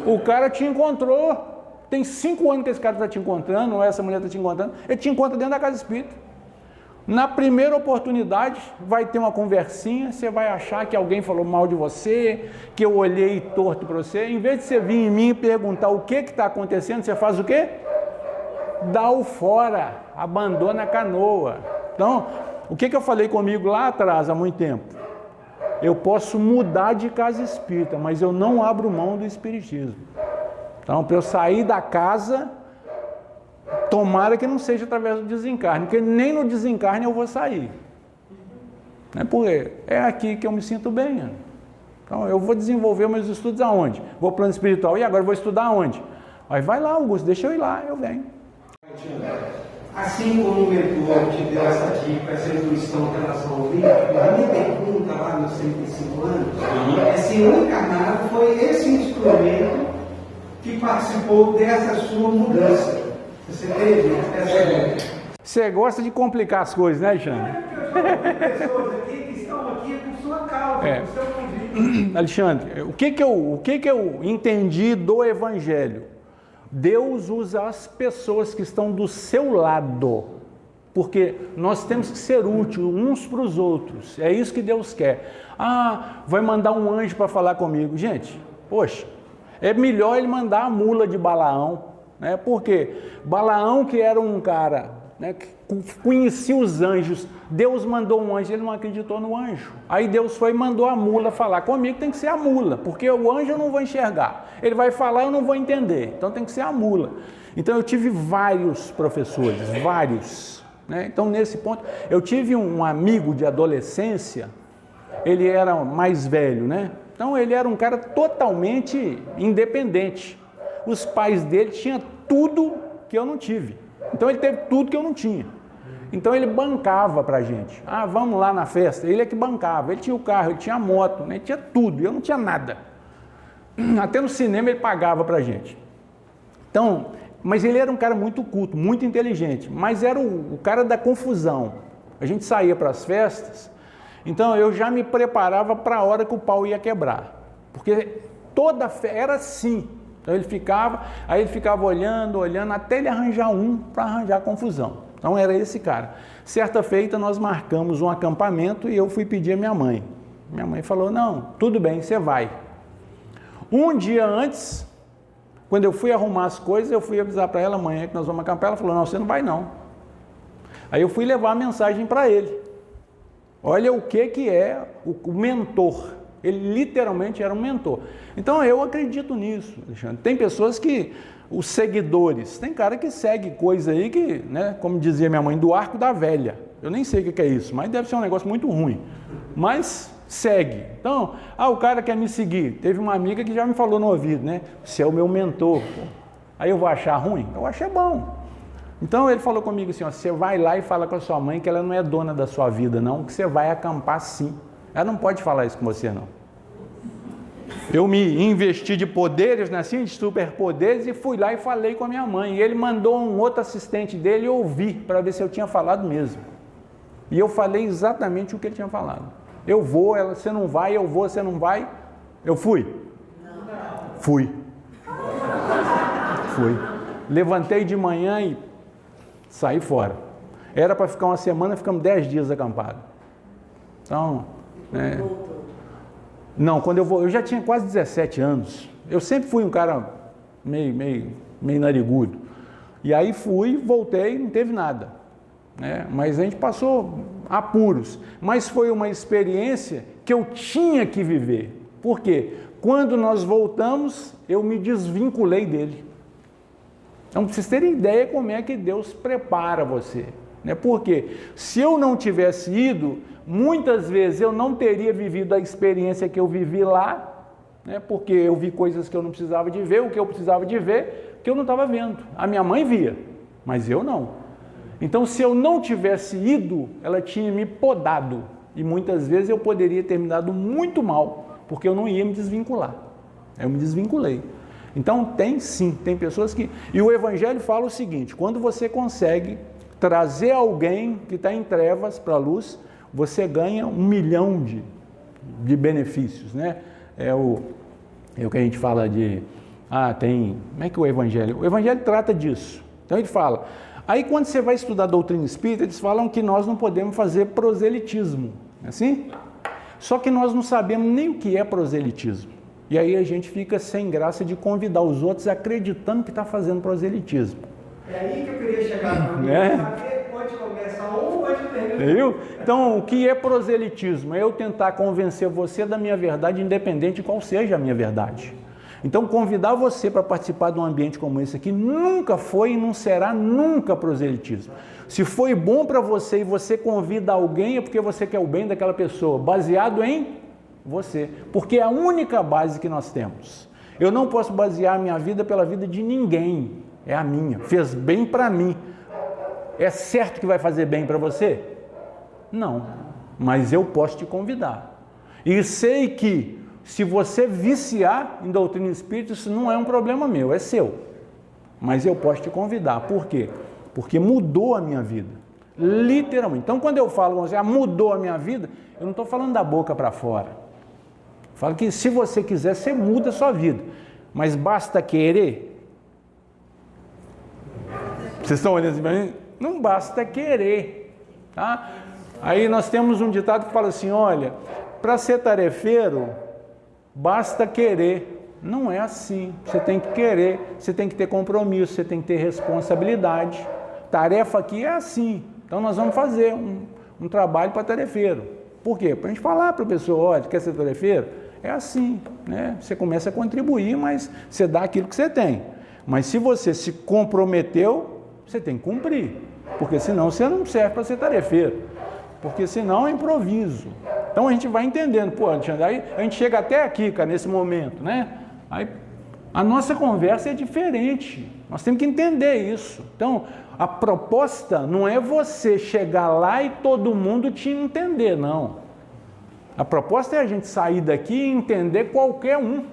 O cara te encontrou. Tem 5 anos que esse cara está te encontrando, ou essa mulher está te encontrando, ele te encontra dentro da casa espírita. Na primeira oportunidade, vai ter uma conversinha, você vai achar que alguém falou mal de você, que eu olhei torto para você. Em vez de você vir em mim e perguntar o que está acontecendo, você faz o quê? Dá o fora, abandona a canoa. Então, o que eu falei comigo lá atrás, há muito tempo? Eu posso mudar de casa espírita, mas eu não abro mão do espiritismo. Então, para eu sair da casa, tomara que não seja através do desencarne, porque nem no desencarne eu vou sair. Né? Porque é aqui que eu me sinto bem. Né? Então, eu vou desenvolver meus estudos aonde? Vou para o plano espiritual, e agora eu vou estudar aonde? Aí vai lá, Augusto, deixa eu ir lá, eu venho. Assim como o mentor te deu essa dica, essa intuição em relação ao livro, a minha pergunta lá nos 105 anos é se o encarnado foi esse instrumento que participou dessa sua mudança. Você teve essa ideia? Você gosta de complicar as coisas, né, Alexandre? Pessoas aqui que estão aqui por sua causa, por seu convite. Alexandre, o que eu entendi do Evangelho? Deus usa as pessoas que estão do seu lado, porque nós temos que ser úteis uns para os outros, é isso que Deus quer. Ah, vai mandar um anjo para falar comigo. Gente, poxa, é melhor ele mandar a mula de Balaão, né? Porque Balaão, que era um cara, né, que conhecia os anjos, Deus mandou um anjo, ele não acreditou no anjo. Aí Deus foi e mandou a mula falar comigo, tem que ser a mula, porque o anjo eu não vou enxergar. Ele vai falar, eu não vou entender, então tem que ser a mula. Então eu tive vários professores, vários. Né? Então nesse ponto, eu tive um amigo de adolescência, ele era mais velho, né? Então ele era um cara totalmente independente. Os pais dele tinham tudo que eu não tive. Então ele teve tudo que eu não tinha. Então ele bancava pra gente. Ah, vamos lá na festa. Ele é que bancava. Ele tinha o carro, ele tinha a moto, né? Ele tinha tudo. Eu não tinha nada. Até no cinema ele pagava pra gente. Então, mas ele era um cara muito culto, muito inteligente. Mas era o cara da confusão. A gente saía para as festas. Então eu já me preparava para a hora que o pau ia quebrar. Porque toda festa era assim. Então ele ficava olhando, até ele arranjar um para arranjar confusão. Então era esse cara. Certa feita nós marcamos um acampamento e eu fui pedir a minha mãe. Minha mãe falou, não, tudo bem, você vai. Um dia antes, quando eu fui arrumar as coisas, eu fui avisar para ela, amanhã que nós vamos acampar, ela falou, não, você não vai não. Aí eu fui levar a mensagem para ele. Olha o que é o mentor. Ele literalmente era um mentor. Então eu acredito nisso, Alexandre. Tem pessoas que, os seguidores, tem cara que segue coisa aí que, né, como dizia minha mãe, do arco da velha. Eu nem sei o que é isso, mas deve ser um negócio muito ruim. Mas segue. Então, o cara quer me seguir. Teve uma amiga que já me falou no ouvido, né? Você é o meu mentor. Aí eu vou achar ruim? Eu achei bom. Então ele falou comigo assim, ó, você vai lá e fala com a sua mãe que ela não é dona da sua vida não, que você vai acampar sim. Ela não pode falar isso com você não. Eu me investi de poderes, né, assim, de superpoderes, e fui lá e falei com a minha mãe. E ele mandou um outro assistente dele ouvir, para ver se eu tinha falado mesmo. E eu falei exatamente o que ele tinha falado. Eu vou, ela, você não vai, eu vou, você não vai. Eu fui. Não. Fui. Levantei de manhã e saí fora. Era para ficar uma semana, ficamos 10 dias acampados. Então, Não, eu já tinha quase 17 anos. Eu sempre fui um cara meio narigudo. E aí voltei, não teve nada, né? Mas a gente passou apuros. Mas foi uma experiência que eu tinha que viver. Por quê? Quando nós voltamos, eu me desvinculei dele. Então, para vocês terem ideia como é que Deus prepara você, né? Porque se eu não tivesse ido, muitas vezes eu não teria vivido a experiência que eu vivi lá, né? Porque eu vi coisas que eu não precisava de ver, o que eu precisava de ver, que eu não estava vendo. A minha mãe via, mas eu não. Então, se eu não tivesse ido, ela tinha me podado. E muitas vezes eu poderia ter me dado muito mal, porque eu não ia me desvincular. Eu me desvinculei. Então, tem pessoas que... E o Evangelho fala o seguinte: quando você consegue trazer alguém que está em trevas para a luz, você ganha 1 milhão de benefícios, né? É o que a gente fala de... Como é que o Evangelho trata disso. Então ele fala... Aí quando você vai estudar a doutrina espírita, eles falam que nós não podemos fazer proselitismo, assim? Só que nós não sabemos nem o que é proselitismo. E aí a gente fica sem graça de convidar os outros acreditando que está fazendo proselitismo. É aí que eu queria chegar para mim, saber onde começa ou onde termina. Viu? Então, o que é proselitismo? É eu tentar convencer você da minha verdade, independente de qual seja a minha verdade. Então, convidar você para participar de um ambiente como esse aqui nunca foi e não será nunca proselitismo. Se foi bom para você e você convida alguém, é porque você quer o bem daquela pessoa, baseado em você. Porque é a única base que nós temos. Eu não posso basear a minha vida pela vida de ninguém. É a minha. Fez bem para mim. É certo que vai fazer bem para você? Não. Mas eu posso te convidar. E sei que se você viciar em doutrina espírita, isso não é um problema meu, é seu. Mas eu posso te convidar. Por quê? Porque mudou a minha vida. Literalmente. Então, quando eu falo com você, mudou a minha vida, eu não estou falando da boca para fora. Falo que se você quiser, você muda a sua vida. Mas basta querer. Vocês estão olhando assim para mim? Não basta querer. Tá? Aí nós temos um ditado que fala assim, olha, para ser tarefeiro, basta querer. Não é assim. Você tem que querer, você tem que ter compromisso, você tem que ter responsabilidade. Tarefa aqui é assim. Então nós vamos fazer um trabalho para tarefeiro. Por quê? Para a gente falar para a pessoa, olha, quer ser tarefeiro? É assim, né? Você começa a contribuir, mas você dá aquilo que você tem. Mas se você se comprometeu, você tem que cumprir. Porque senão você não serve para ser tarefeiro. Porque senão é improviso. Então a gente vai entendendo, pô, aí a gente chega até aqui, cara, nesse momento, né? Aí a nossa conversa é diferente. Nós temos que entender isso. Então, a proposta não é você chegar lá e todo mundo te entender, não. A proposta é a gente sair daqui e entender qualquer um,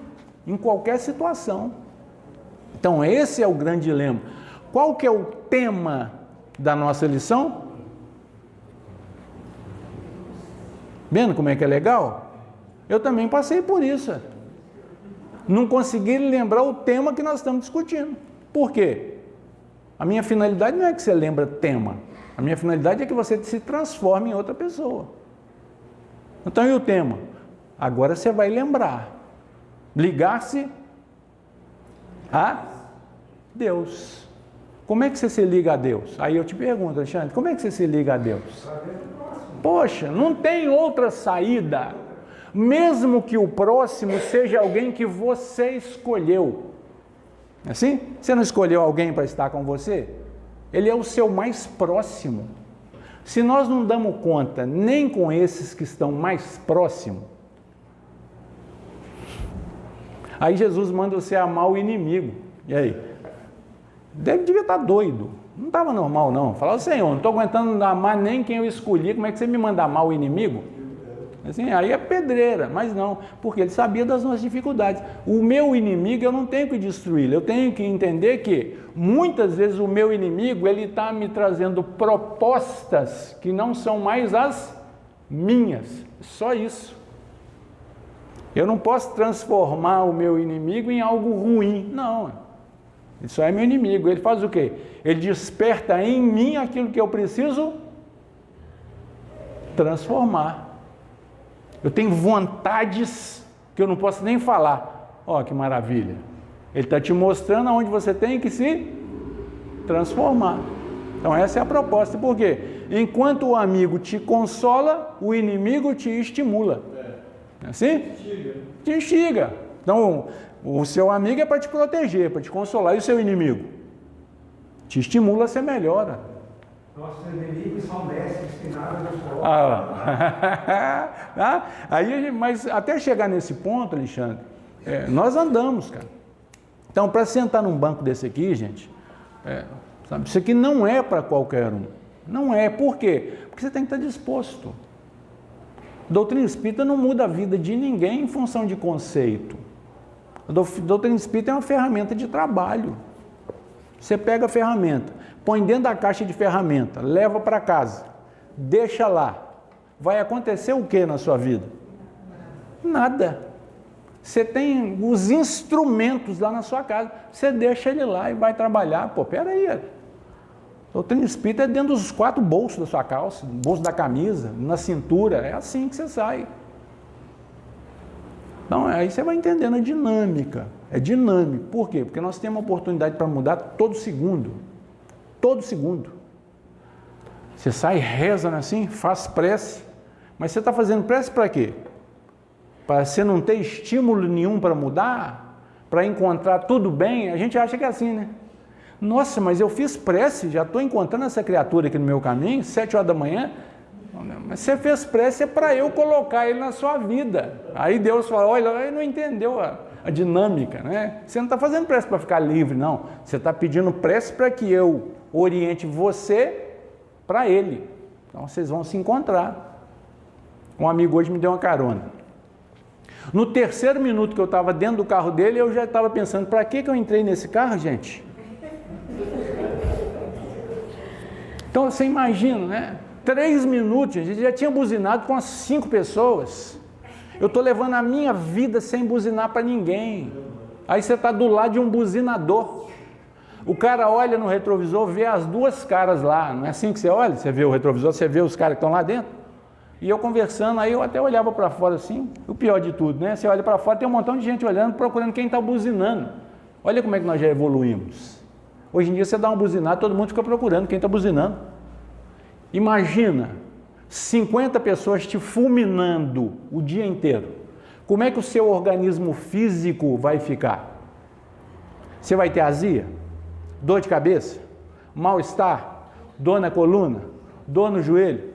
em qualquer situação. Então, esse é o grande dilema. Qual que é o tema da nossa lição? Vendo como é que é legal? Eu também passei por isso. Não consegui lembrar o tema que nós estamos discutindo. Por quê? A minha finalidade não é que você lembre tema. A minha finalidade é que você se transforme em outra pessoa. Então, e o tema? Agora você vai lembrar. Ligar-se a Deus. Como é que você se liga a Deus? Aí eu te pergunto, Alexandre, como é que você se liga a Deus? Poxa, não tem outra saída. Mesmo que o próximo seja alguém que você escolheu. Assim? Você não escolheu alguém para estar com você? Ele é o seu mais próximo. Se nós não damos conta nem com esses que estão mais próximos, aí Jesus manda você amar o inimigo. E aí? Devia estar doido. Não estava normal, não. Falava, Senhor, não estou aguentando amar nem quem eu escolhi, como é que você me manda amar o inimigo? Assim, aí é pedreira, mas não, porque ele sabia das nossas dificuldades. O meu inimigo eu não tenho que destruí-lo, eu tenho que entender que muitas vezes o meu inimigo ele está me trazendo propostas que não são mais as minhas, só isso. Eu não posso transformar o meu inimigo em algo ruim, não. Ele só é meu inimigo. Ele faz o quê? Ele desperta em mim aquilo que eu preciso transformar. Eu tenho vontades que eu não posso nem falar. Ó, que maravilha. Ele está te mostrando aonde você tem que se transformar. Então essa é a proposta. Por quê? Enquanto o amigo te consola, o inimigo te estimula. É assim? Te instiga. Então o seu amigo é para te proteger, para te consolar. E o seu inimigo? Te estimula a ser melhor. Nossos inimigos são mestres que nada nos colocam. Aí, mas até chegar nesse ponto, Alexandre, nós andamos, cara. Então, para sentar num banco desse aqui, gente, sabe, isso aqui não é para qualquer um. Não é. Por quê? Porque você tem que estar disposto. Doutrina espírita não muda a vida de ninguém em função de conceito. A doutrina espírita é uma ferramenta de trabalho. Você pega a ferramenta, põe dentro da caixa de ferramenta, leva para casa, deixa lá. Vai acontecer o que na sua vida? Nada. Você tem os instrumentos lá na sua casa, você deixa ele lá e vai trabalhar. Pô, peraí. Doutrina espírita é dentro dos 4 bolsos da sua calça, no bolso da camisa, na cintura, é assim que você sai. Então, aí você vai entendendo a dinâmica. É dinâmico. Por quê? Porque nós temos uma oportunidade para mudar todo segundo. Todo segundo. Você sai, reza assim, faz prece. Mas você está fazendo prece para quê? Para você não ter estímulo nenhum para mudar? Para encontrar tudo bem? A gente acha que é assim, né? Nossa, mas eu fiz prece, já estou encontrando essa criatura aqui no meu caminho, 7 horas da manhã. Mas você fez prece é para eu colocar ele na sua vida. Aí Deus fala, olha, ele não entendeu a dinâmica, né? Você não está fazendo prece para ficar livre, não. Você está pedindo prece para que eu oriente você para ele. Então vocês vão se encontrar. Um amigo hoje me deu uma carona. No 3º minuto que eu estava dentro do carro dele, eu já estava pensando, para que eu entrei nesse carro, gente? Então você imagina, né? 3 minutos, a gente já tinha buzinado com umas 5 pessoas. Eu estou levando a minha vida sem buzinar para ninguém. Aí você está do lado de um buzinador. O cara olha no retrovisor, vê as 2 caras lá. Não é assim que você olha? Você vê o retrovisor, você vê os caras que estão lá dentro. E eu conversando, aí eu até olhava para fora assim. O pior de tudo, né? Você olha para fora, tem um montão de gente olhando, procurando quem está buzinando. Olha como é que nós já evoluímos. Hoje em dia você dá uma buzinada, todo mundo fica procurando quem está buzinando. Imagina 50 pessoas te fulminando o dia inteiro. Como é que o seu organismo físico vai ficar? Você vai ter azia? Dor de cabeça? Mal-estar? Dor na coluna? Dor no joelho?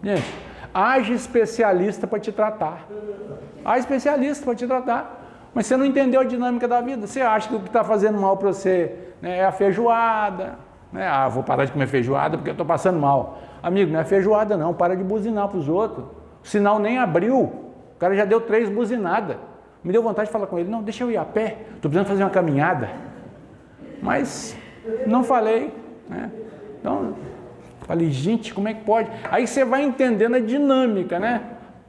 Gente, haja especialista para te tratar. Haja especialista para te tratar. Mas você não entendeu a dinâmica da vida. Você acha que o que está fazendo mal para você, né, é a feijoada. Vou parar de comer feijoada porque eu estou passando mal. Amigo, não é feijoada não, para de buzinar para os outros. O sinal nem abriu, o cara já deu 3 buzinadas. Me deu vontade de falar com ele, não, deixa eu ir a pé, estou precisando fazer uma caminhada. Mas não falei, né? Então, falei, gente, como é que pode? Aí você vai entendendo a dinâmica, né?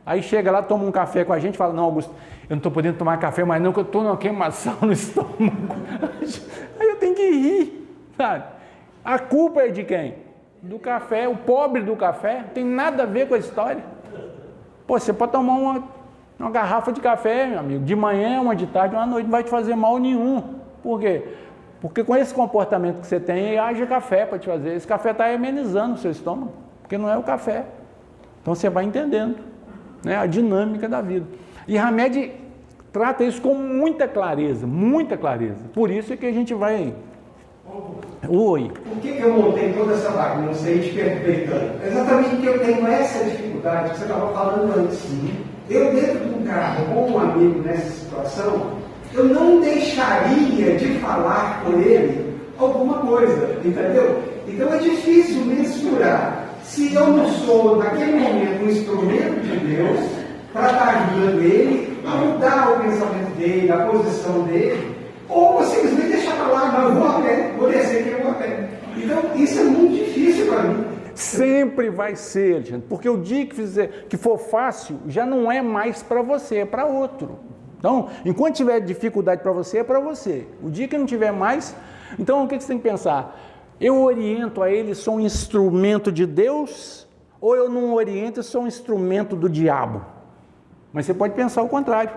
Aí chega lá, toma um café com a gente, fala, não, Augusto, eu não estou podendo tomar café mais não, porque eu estou numa queimação no estômago. Aí eu tenho que rir, sabe? A culpa é de quem? Do café, o pobre do café, não tem nada a ver com a história. Pô, você pode tomar uma garrafa de café, meu amigo, de manhã, uma de tarde, uma noite, não vai te fazer mal nenhum. Por quê? Porque com esse comportamento que você tem, haja café para te fazer. Esse café está amenizando o seu estômago, porque não é o café. Então você vai entendendo, né, a dinâmica da vida. E Hamed trata isso com muita clareza, muita clareza. Por isso é que a gente vai... Oi. Por que eu montei toda essa bagunça aí te perguntando? Exatamente porque eu tenho essa dificuldade que você estava falando antes. Eu, dentro de um carro com um amigo nessa situação, eu não deixaria de falar com ele alguma coisa, entendeu? Então é difícil mensurar se eu não sou, naquele momento, um instrumento de Deus para estar guiando ele, a mudar o pensamento dele, a posição dele, ou simplesmente deixar para lá, não, eu vou a pé, vou descer que eu vou a pé. Então, isso é muito difícil para mim. Sempre vai ser, gente, porque o dia que for fácil, já não é mais para você, é para outro. Então, enquanto tiver dificuldade para você, é para você. O dia que não tiver mais, então o que você tem que pensar? Eu oriento a ele, sou um instrumento de Deus, ou eu não oriento e sou um instrumento do diabo? Mas você pode pensar o contrário.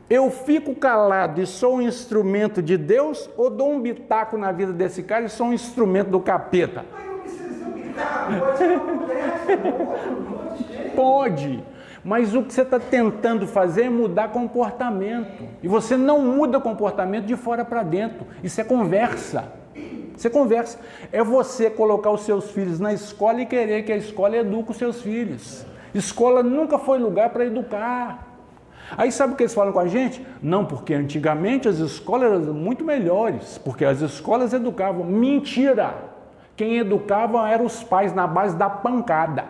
Eu fico calado e sou um instrumento de Deus ou dou um bitaco na vida desse cara e sou um instrumento do capeta? Mas não precisa ser um bitaco, pode ser uma conversa, Pode, mas o que você está tentando fazer é mudar comportamento. E você não muda comportamento de fora para dentro. Isso é conversa. Isso é conversa. É você colocar os seus filhos na escola e querer que a escola eduque os seus filhos. Escola nunca foi lugar para educar. Aí sabe o que eles falam com a gente? Não, porque antigamente as escolas eram muito melhores, porque as escolas educavam. Mentira! Quem educava eram os pais na base da pancada,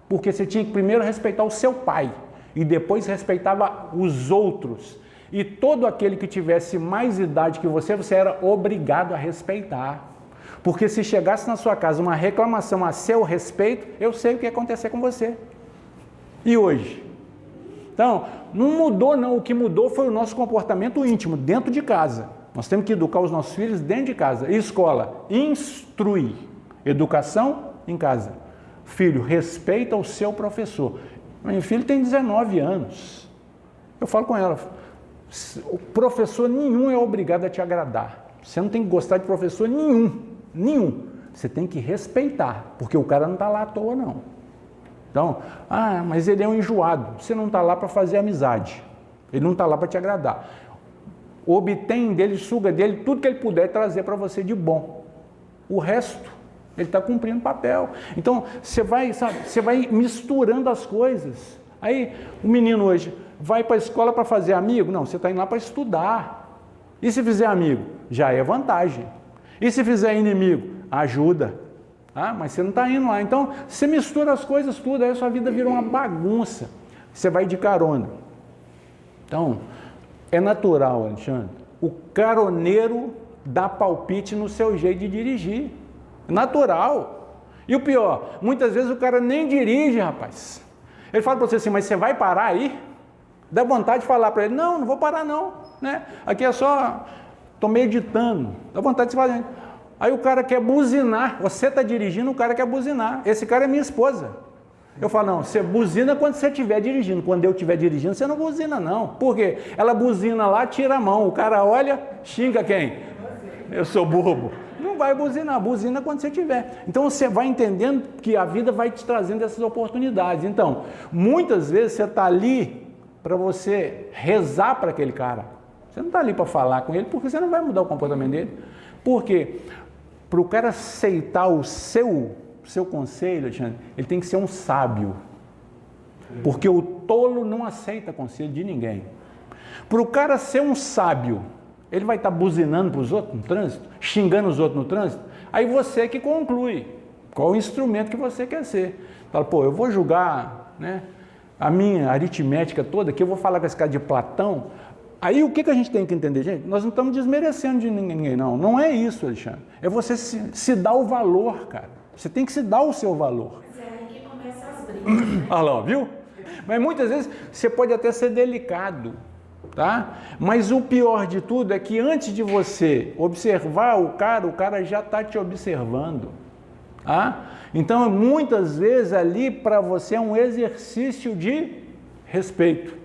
porque você tinha que primeiro respeitar o seu pai e depois respeitava os outros. E todo aquele que tivesse mais idade que você era obrigado a respeitar. Porque se chegasse na sua casa uma reclamação a seu respeito, eu sei o que ia acontecer com você. E hoje? Então, não mudou não, o que mudou foi o nosso comportamento íntimo, dentro de casa. Nós temos que educar os nossos filhos dentro de casa. E escola, instruir. Educação em casa. Filho, respeita o seu professor. Meu filho tem 19 anos. Eu falo com ela, o professor nenhum é obrigado a te agradar. Você não tem que gostar de professor nenhum. Você tem que respeitar, porque o cara não está lá à toa não. Então, mas ele é um enjoado. Você não está lá para fazer amizade. Ele não está lá para te agradar. Obtém dele, suga dele, tudo que ele puder trazer para você de bom. O resto, ele está cumprindo papel. Então, você vai misturando as coisas. Aí, o menino hoje vai para a escola para fazer amigo? Não, você está indo lá para estudar. E se fizer amigo? Já é vantagem. E se fizer inimigo? Ajuda. Mas você não está indo lá. Então, você mistura as coisas tudo, aí a sua vida vira uma bagunça. Você vai de carona. Então, é natural, Alexandre. O caroneiro dá palpite no seu jeito de dirigir. É natural. E o pior, muitas vezes o cara nem dirige, rapaz. Ele fala para você assim, mas você vai parar aí? Dá vontade de falar para ele, não vou parar não. Né? Aqui é só, estou meditando. Dá vontade de falar. Aí o cara quer buzinar, você está dirigindo, o cara quer buzinar. Esse cara é minha esposa. Eu falo, não, você buzina quando você estiver dirigindo. Quando eu estiver dirigindo, você não buzina não. Por quê? Ela buzina lá, tira a mão. O cara olha, xinga quem? Eu sou bobo. Não vai buzinar, buzina quando você estiver. Então você vai entendendo que a vida vai te trazendo essas oportunidades. Então, muitas vezes você está ali para você rezar para aquele cara. Você não está ali para falar com ele, porque você não vai mudar o comportamento dele. Por quê? Para o cara aceitar o seu conselho, Alexandre, ele tem que ser um sábio. Porque o tolo não aceita conselho de ninguém. Para o cara ser um sábio, ele vai estar buzinando para os outros no trânsito, xingando os outros no trânsito, aí você que conclui qual o instrumento que você quer ser. Fala, eu vou julgar, né, a minha aritmética toda, que eu vou falar com esse cara de Platão. Aí o que a gente tem que entender, gente? Nós não estamos desmerecendo de ninguém, não. Não é isso, Alexandre. É você se dar o valor, cara. Você tem que se dar o seu valor. Mas é aí que começam as brigas, né? Olha lá, viu? Mas muitas vezes você pode até ser delicado, tá? Mas o pior de tudo é que antes de você observar o cara já está te observando. Tá? Então, muitas vezes ali para você é um exercício de respeito.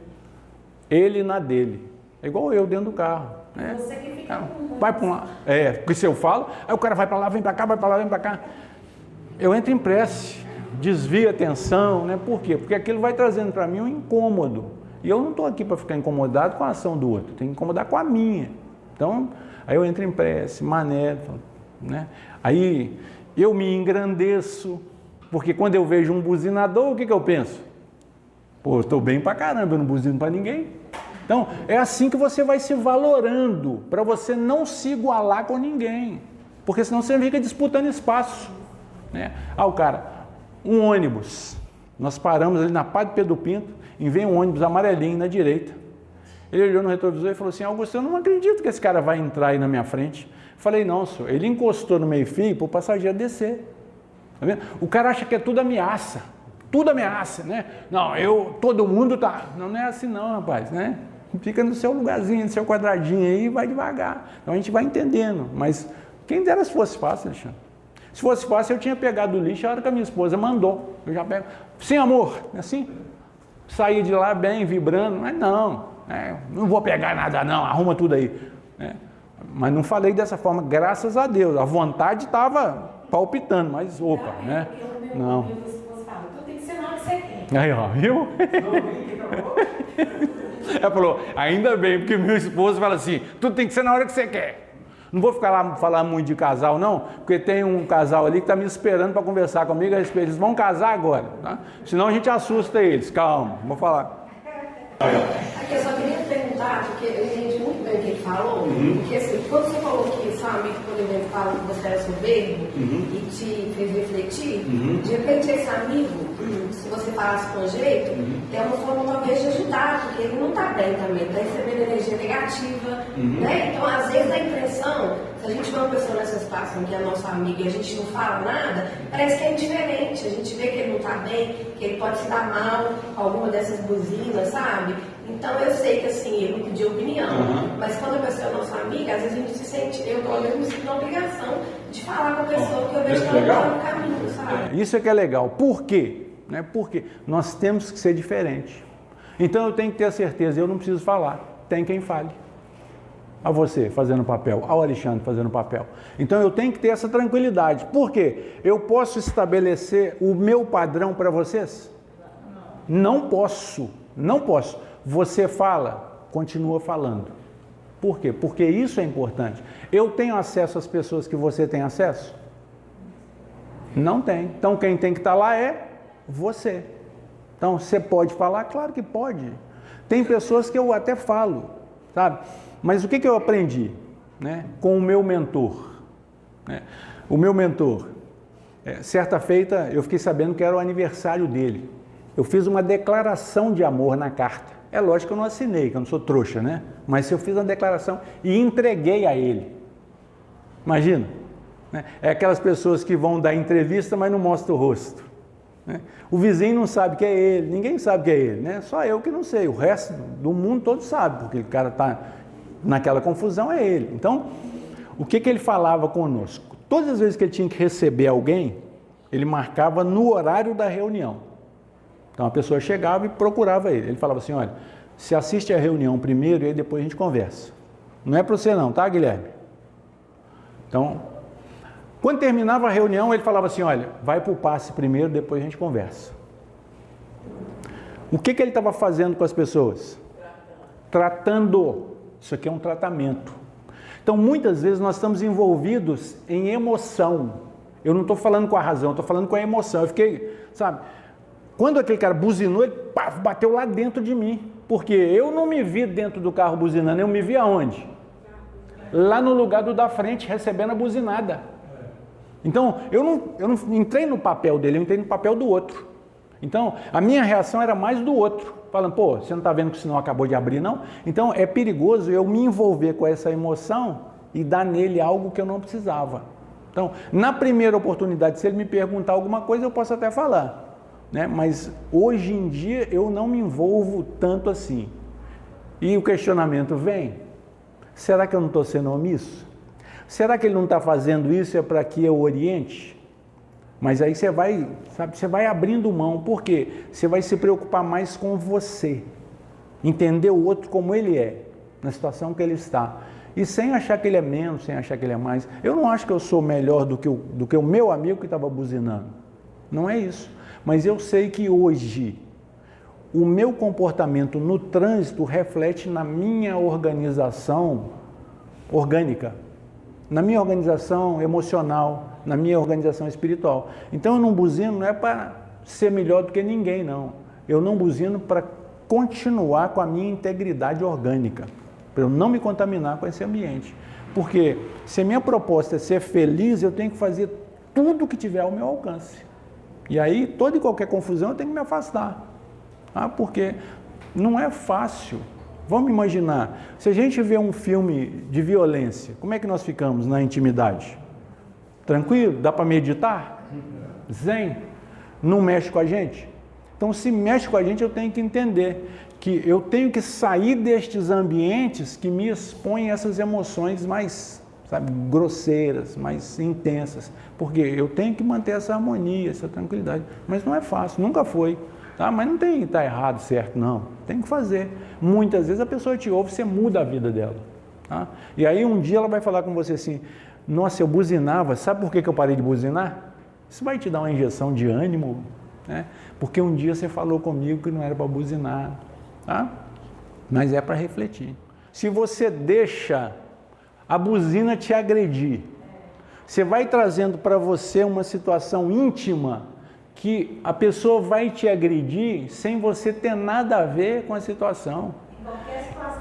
Ele na dele. É igual eu dentro do carro. Né? Você que fica com... Vai para um lado. Porque se eu falo, aí o cara vai para lá, vem para cá, vai para lá, vem para cá. Eu entro em prece, desvio a atenção, né? Por quê? Porque aquilo vai trazendo para mim um incômodo. E eu não estou aqui para ficar incomodado com a ação do outro, tenho que incomodar com a minha. Então, aí eu entro em prece, mané, né? Aí eu me engrandeço, porque quando eu vejo um buzinador, o que eu penso? Eu estou bem pra caramba, eu não buzino para ninguém. Então, é assim que você vai se valorando, para você não se igualar com ninguém, porque senão você fica disputando espaço. Né? O cara, um ônibus, nós paramos ali na Padre Pedro Pinto, e vem um ônibus amarelinho na direita. Ele olhou no retrovisor e falou assim, Augusto, eu não acredito que esse cara vai entrar aí na minha frente. Falei, não, senhor, ele encostou no meio-fio para o passageiro descer. Tá vendo? O cara acha que é tudo ameaça, né? Não, todo mundo tá... Não é assim não, rapaz, né? Fica no seu lugarzinho, no seu quadradinho aí e vai devagar. Então a gente vai entendendo, mas quem dera se fosse fácil, Alexandre. Se fosse fácil, eu tinha pegado o lixo a hora que a minha esposa mandou. Eu já pego, sim, amor, assim. Saí de lá bem, vibrando, mas não, não vou pegar nada não, arruma tudo aí. Mas não falei dessa forma, graças a Deus, a vontade estava palpitando, mas opa, né? Não. Tudo tem que ser na hora que você quer. Aí, ó, viu? Ela falou, ainda bem, porque meu esposo fala assim, tudo tem que ser na hora que você quer. Não vou ficar lá falar muito de casal, não, porque tem um casal ali que está me esperando para conversar comigo a respeito. Eles vão casar agora, tá? Senão a gente assusta eles. Calma, vou falar. Aqui eu só queria perguntar, porque eu entendi muito bem o que ele falou, porque assim, quando você falou que seu amigo, por exemplo, fala que você era soberbo e te fez refletir, de repente esse amigo, se você falasse com jeito, é uma forma talvez de ajudar, porque ele não está bem também, está recebendo energia negativa, né? Então às vezes dá a impressão, se a gente vê uma pessoa nessa situação que é nossa amiga e a gente não fala nada, parece que é indiferente, a gente vê que ele não está bem, que ele pode se dar mal com alguma dessas buzinas, sabe? Então eu sei que assim, ele não pediu opinião, mas quando a pessoa é nossa amiga, às vezes a gente se sente, eu pelo menos me sinto na obrigação de falar com a pessoa que eu vejo que ela não está no caminho, sabe? Isso é que é legal. Por quê? Porque nós temos que ser diferentes. Então eu tenho que ter a certeza, eu não preciso falar, tem quem fale. A você fazendo papel, ao Alexandre fazendo papel. Então eu tenho que ter essa tranquilidade. Por quê? Eu posso estabelecer o meu padrão para vocês? Não posso, não posso. Você fala, continua falando. Por quê? Porque isso é importante. Eu tenho acesso às pessoas que você tem acesso? Não tem. Então quem tem que estar lá é você. Então você pode falar? Claro que pode. Tem pessoas que eu até falo, sabe? Mas o que eu aprendi, né, com o meu mentor? O meu mentor, certa feita eu fiquei sabendo que era o aniversário dele. Eu fiz uma declaração de amor na carta. É lógico que eu não assinei, que eu não sou trouxa, né? Mas eu fiz uma declaração e entreguei a ele. Imagina, né? É aquelas pessoas que vão dar entrevista, mas não mostram o rosto. Né? O vizinho não sabe que é ele, ninguém sabe que é ele, né? Só eu que não sei, o resto do mundo todo sabe, porque o cara está naquela confusão, é ele. Então, o que ele falava conosco? Todas as vezes que ele tinha que receber alguém, ele marcava no horário da reunião. Então a pessoa chegava e procurava ele. Ele falava assim, olha, você assiste a reunião primeiro e aí depois a gente conversa. Não é para você não, tá, Guilherme? Então, quando terminava a reunião, ele falava assim, olha, vai para o passe primeiro, depois a gente conversa. O que ele estava fazendo com as pessoas? Tratando. Isso aqui é um tratamento. Então, muitas vezes nós estamos envolvidos em emoção. Eu não estou falando com a razão, estou falando com a emoção. Eu fiquei, sabe, quando aquele cara buzinou, ele bateu lá dentro de mim. Porque eu não me vi dentro do carro buzinando, eu me vi aonde? Lá no lugar do da frente, recebendo a buzinada. Então, eu não entrei no papel dele, eu entrei no papel do outro. Então, a minha reação era mais do outro. Falando, pô, você não está vendo que o sinal acabou de abrir, não? Então, é perigoso eu me envolver com essa emoção e dar nele algo que eu não precisava. Então, na primeira oportunidade, se ele me perguntar alguma coisa, eu posso até falar. Né? Mas, hoje em dia, eu não me envolvo tanto assim. E o questionamento vem, será que eu não estou sendo omisso? Será que ele não está fazendo isso para que eu oriente? Mas aí você vai, sabe, você vai abrindo mão. Por quê? Você vai se preocupar mais com você. Entender o outro como ele é, na situação que ele está. E sem achar que ele é menos, sem achar que ele é mais. Eu não acho que eu sou melhor do que o meu amigo que estava buzinando. Não é isso. Mas eu sei que hoje o meu comportamento no trânsito reflete na minha organização orgânica, na minha organização emocional, na minha organização espiritual. Então eu não buzino não é para ser melhor do que ninguém, não. Eu não buzino para continuar com a minha integridade orgânica, para eu não me contaminar com esse ambiente. Porque se a minha proposta é ser feliz, eu tenho que fazer tudo que tiver ao meu alcance. E aí, toda e qualquer confusão, eu tenho que me afastar. Porque não é fácil. Vamos imaginar, se a gente vê um filme de violência, como é que nós ficamos na intimidade? Tranquilo? Dá para meditar? Zen? Não mexe com a gente? Então, se mexe com a gente, eu tenho que entender que eu tenho que sair destes ambientes que me expõem essas emoções mais, sabe, grosseiras, mais intensas. Porque eu tenho que manter essa harmonia, essa tranquilidade. Mas não é fácil, nunca foi. Tá? Mas não tem tá errado, certo, não. Tem que fazer. Muitas vezes a pessoa te ouve, você muda a vida dela. Tá? E aí um dia ela vai falar com você assim, nossa, eu buzinava, sabe por que eu parei de buzinar? Isso vai te dar uma injeção de ânimo, né? Porque um dia você falou comigo que não era para buzinar. Tá? Mas é para refletir. Se você deixa a buzina te agredir, você vai trazendo para você uma situação íntima que a pessoa vai te agredir sem você ter nada a ver com a situação.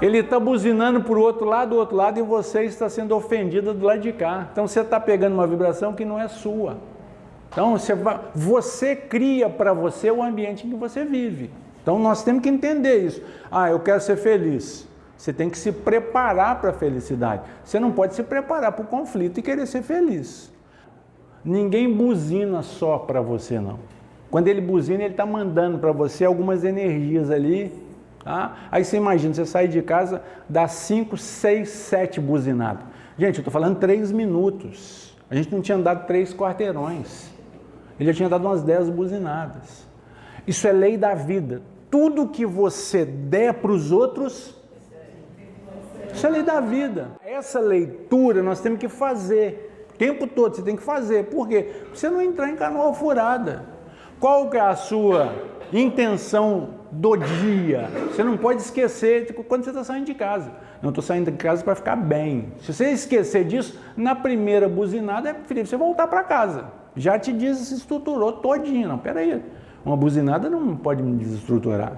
Ele está buzinando para o outro lado, e você está sendo ofendida do lado de cá. Então você está pegando uma vibração que não é sua. Então você cria para você o ambiente em que você vive. Então nós temos que entender isso. Ah, eu quero ser feliz. Você tem que se preparar para a felicidade. Você não pode se preparar para o conflito e querer ser feliz. Ninguém buzina só para você, não. Quando ele buzina, ele está mandando para você algumas energias ali. Tá? Aí você imagina, você sai de casa, dá 5, 6, 7 buzinadas. Gente, eu estou falando 3 minutos. A gente não tinha dado 3 quarteirões. Ele já tinha dado umas 10 buzinadas. Isso é lei da vida. Tudo que você der para os outros, isso é lei da vida. Essa leitura nós temos que fazer. O tempo todo você tem que fazer. Por quê? Pra você não entrar em canoa furada. Qual que é a sua intenção do dia? Você não pode esquecer quando você está saindo de casa. Não estou saindo de casa para ficar bem. Se você esquecer disso, na primeira buzinada é preferível você voltar para casa. Já te desestruturou todinho. Não, peraí. Uma buzinada não pode me desestruturar.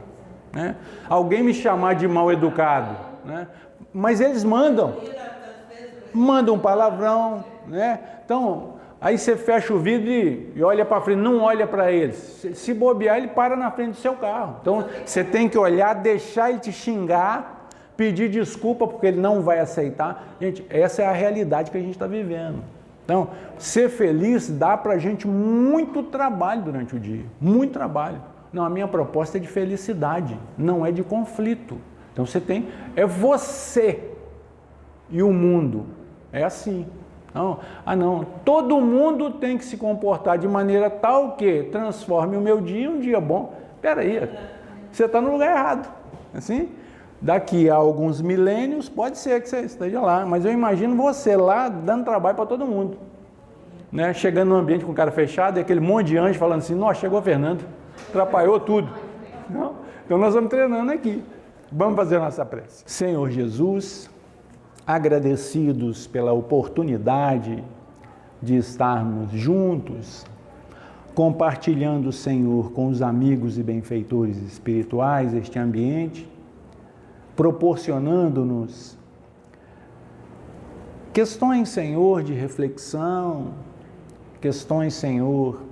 Né? Alguém me chamar de mal educado, né? Mas eles mandam um palavrão, né? Então, aí você fecha o vidro e olha para frente, não olha para eles. Se bobear, ele para na frente do seu carro. Então, você tem que olhar, deixar ele te xingar, pedir desculpa porque ele não vai aceitar. Gente, essa é a realidade que a gente está vivendo. Então, ser feliz dá para a gente muito trabalho durante o dia, muito trabalho. Não, a minha proposta é de felicidade, não é de conflito. Então você tem, é você e o mundo, é assim. Não, todo mundo tem que se comportar de maneira tal que transforme o meu dia em um dia bom. Espera aí, você está no lugar errado. Assim, daqui a alguns milênios pode ser que você esteja lá, mas eu imagino você lá dando trabalho para todo mundo. Né? Chegando no ambiente com o cara fechado e aquele monte de anjo falando assim, nossa, chegou o Fernando, atrapalhou tudo. Não? Então nós vamos treinando aqui. Vamos fazer a nossa prece. Senhor Jesus, agradecidos pela oportunidade de estarmos juntos, compartilhando, Senhor, com os amigos e benfeitores espirituais este ambiente, proporcionando-nos questões, Senhor, de reflexão, questões, Senhor,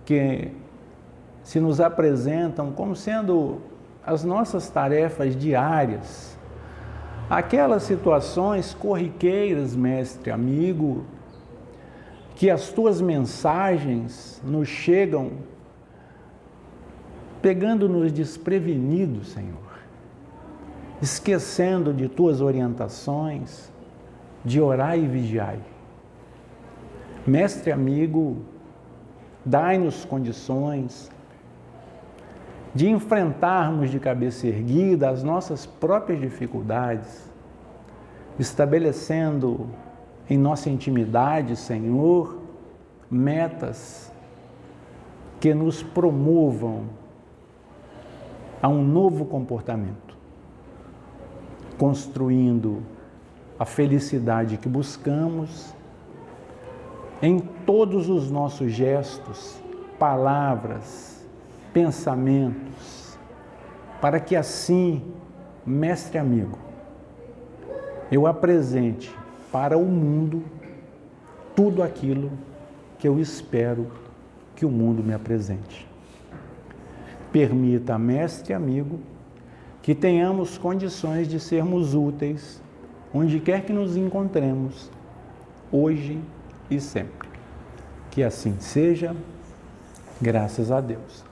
que se nos apresentam como sendo as nossas tarefas diárias, aquelas situações corriqueiras, mestre, amigo, que as tuas mensagens nos chegam pegando-nos desprevenidos, Senhor, esquecendo de tuas orientações, de orar e vigiar. Mestre, amigo, dai-nos condições de enfrentarmos de cabeça erguida as nossas próprias dificuldades, estabelecendo em nossa intimidade, Senhor, metas que nos promovam a um novo comportamento, construindo a felicidade que buscamos em todos os nossos gestos, palavras, pensamentos, para que assim, mestre amigo, eu apresente para o mundo tudo aquilo que eu espero que o mundo me apresente. Permita, mestre amigo, que tenhamos condições de sermos úteis onde quer que nos encontremos, hoje e sempre. Que assim seja, graças a Deus.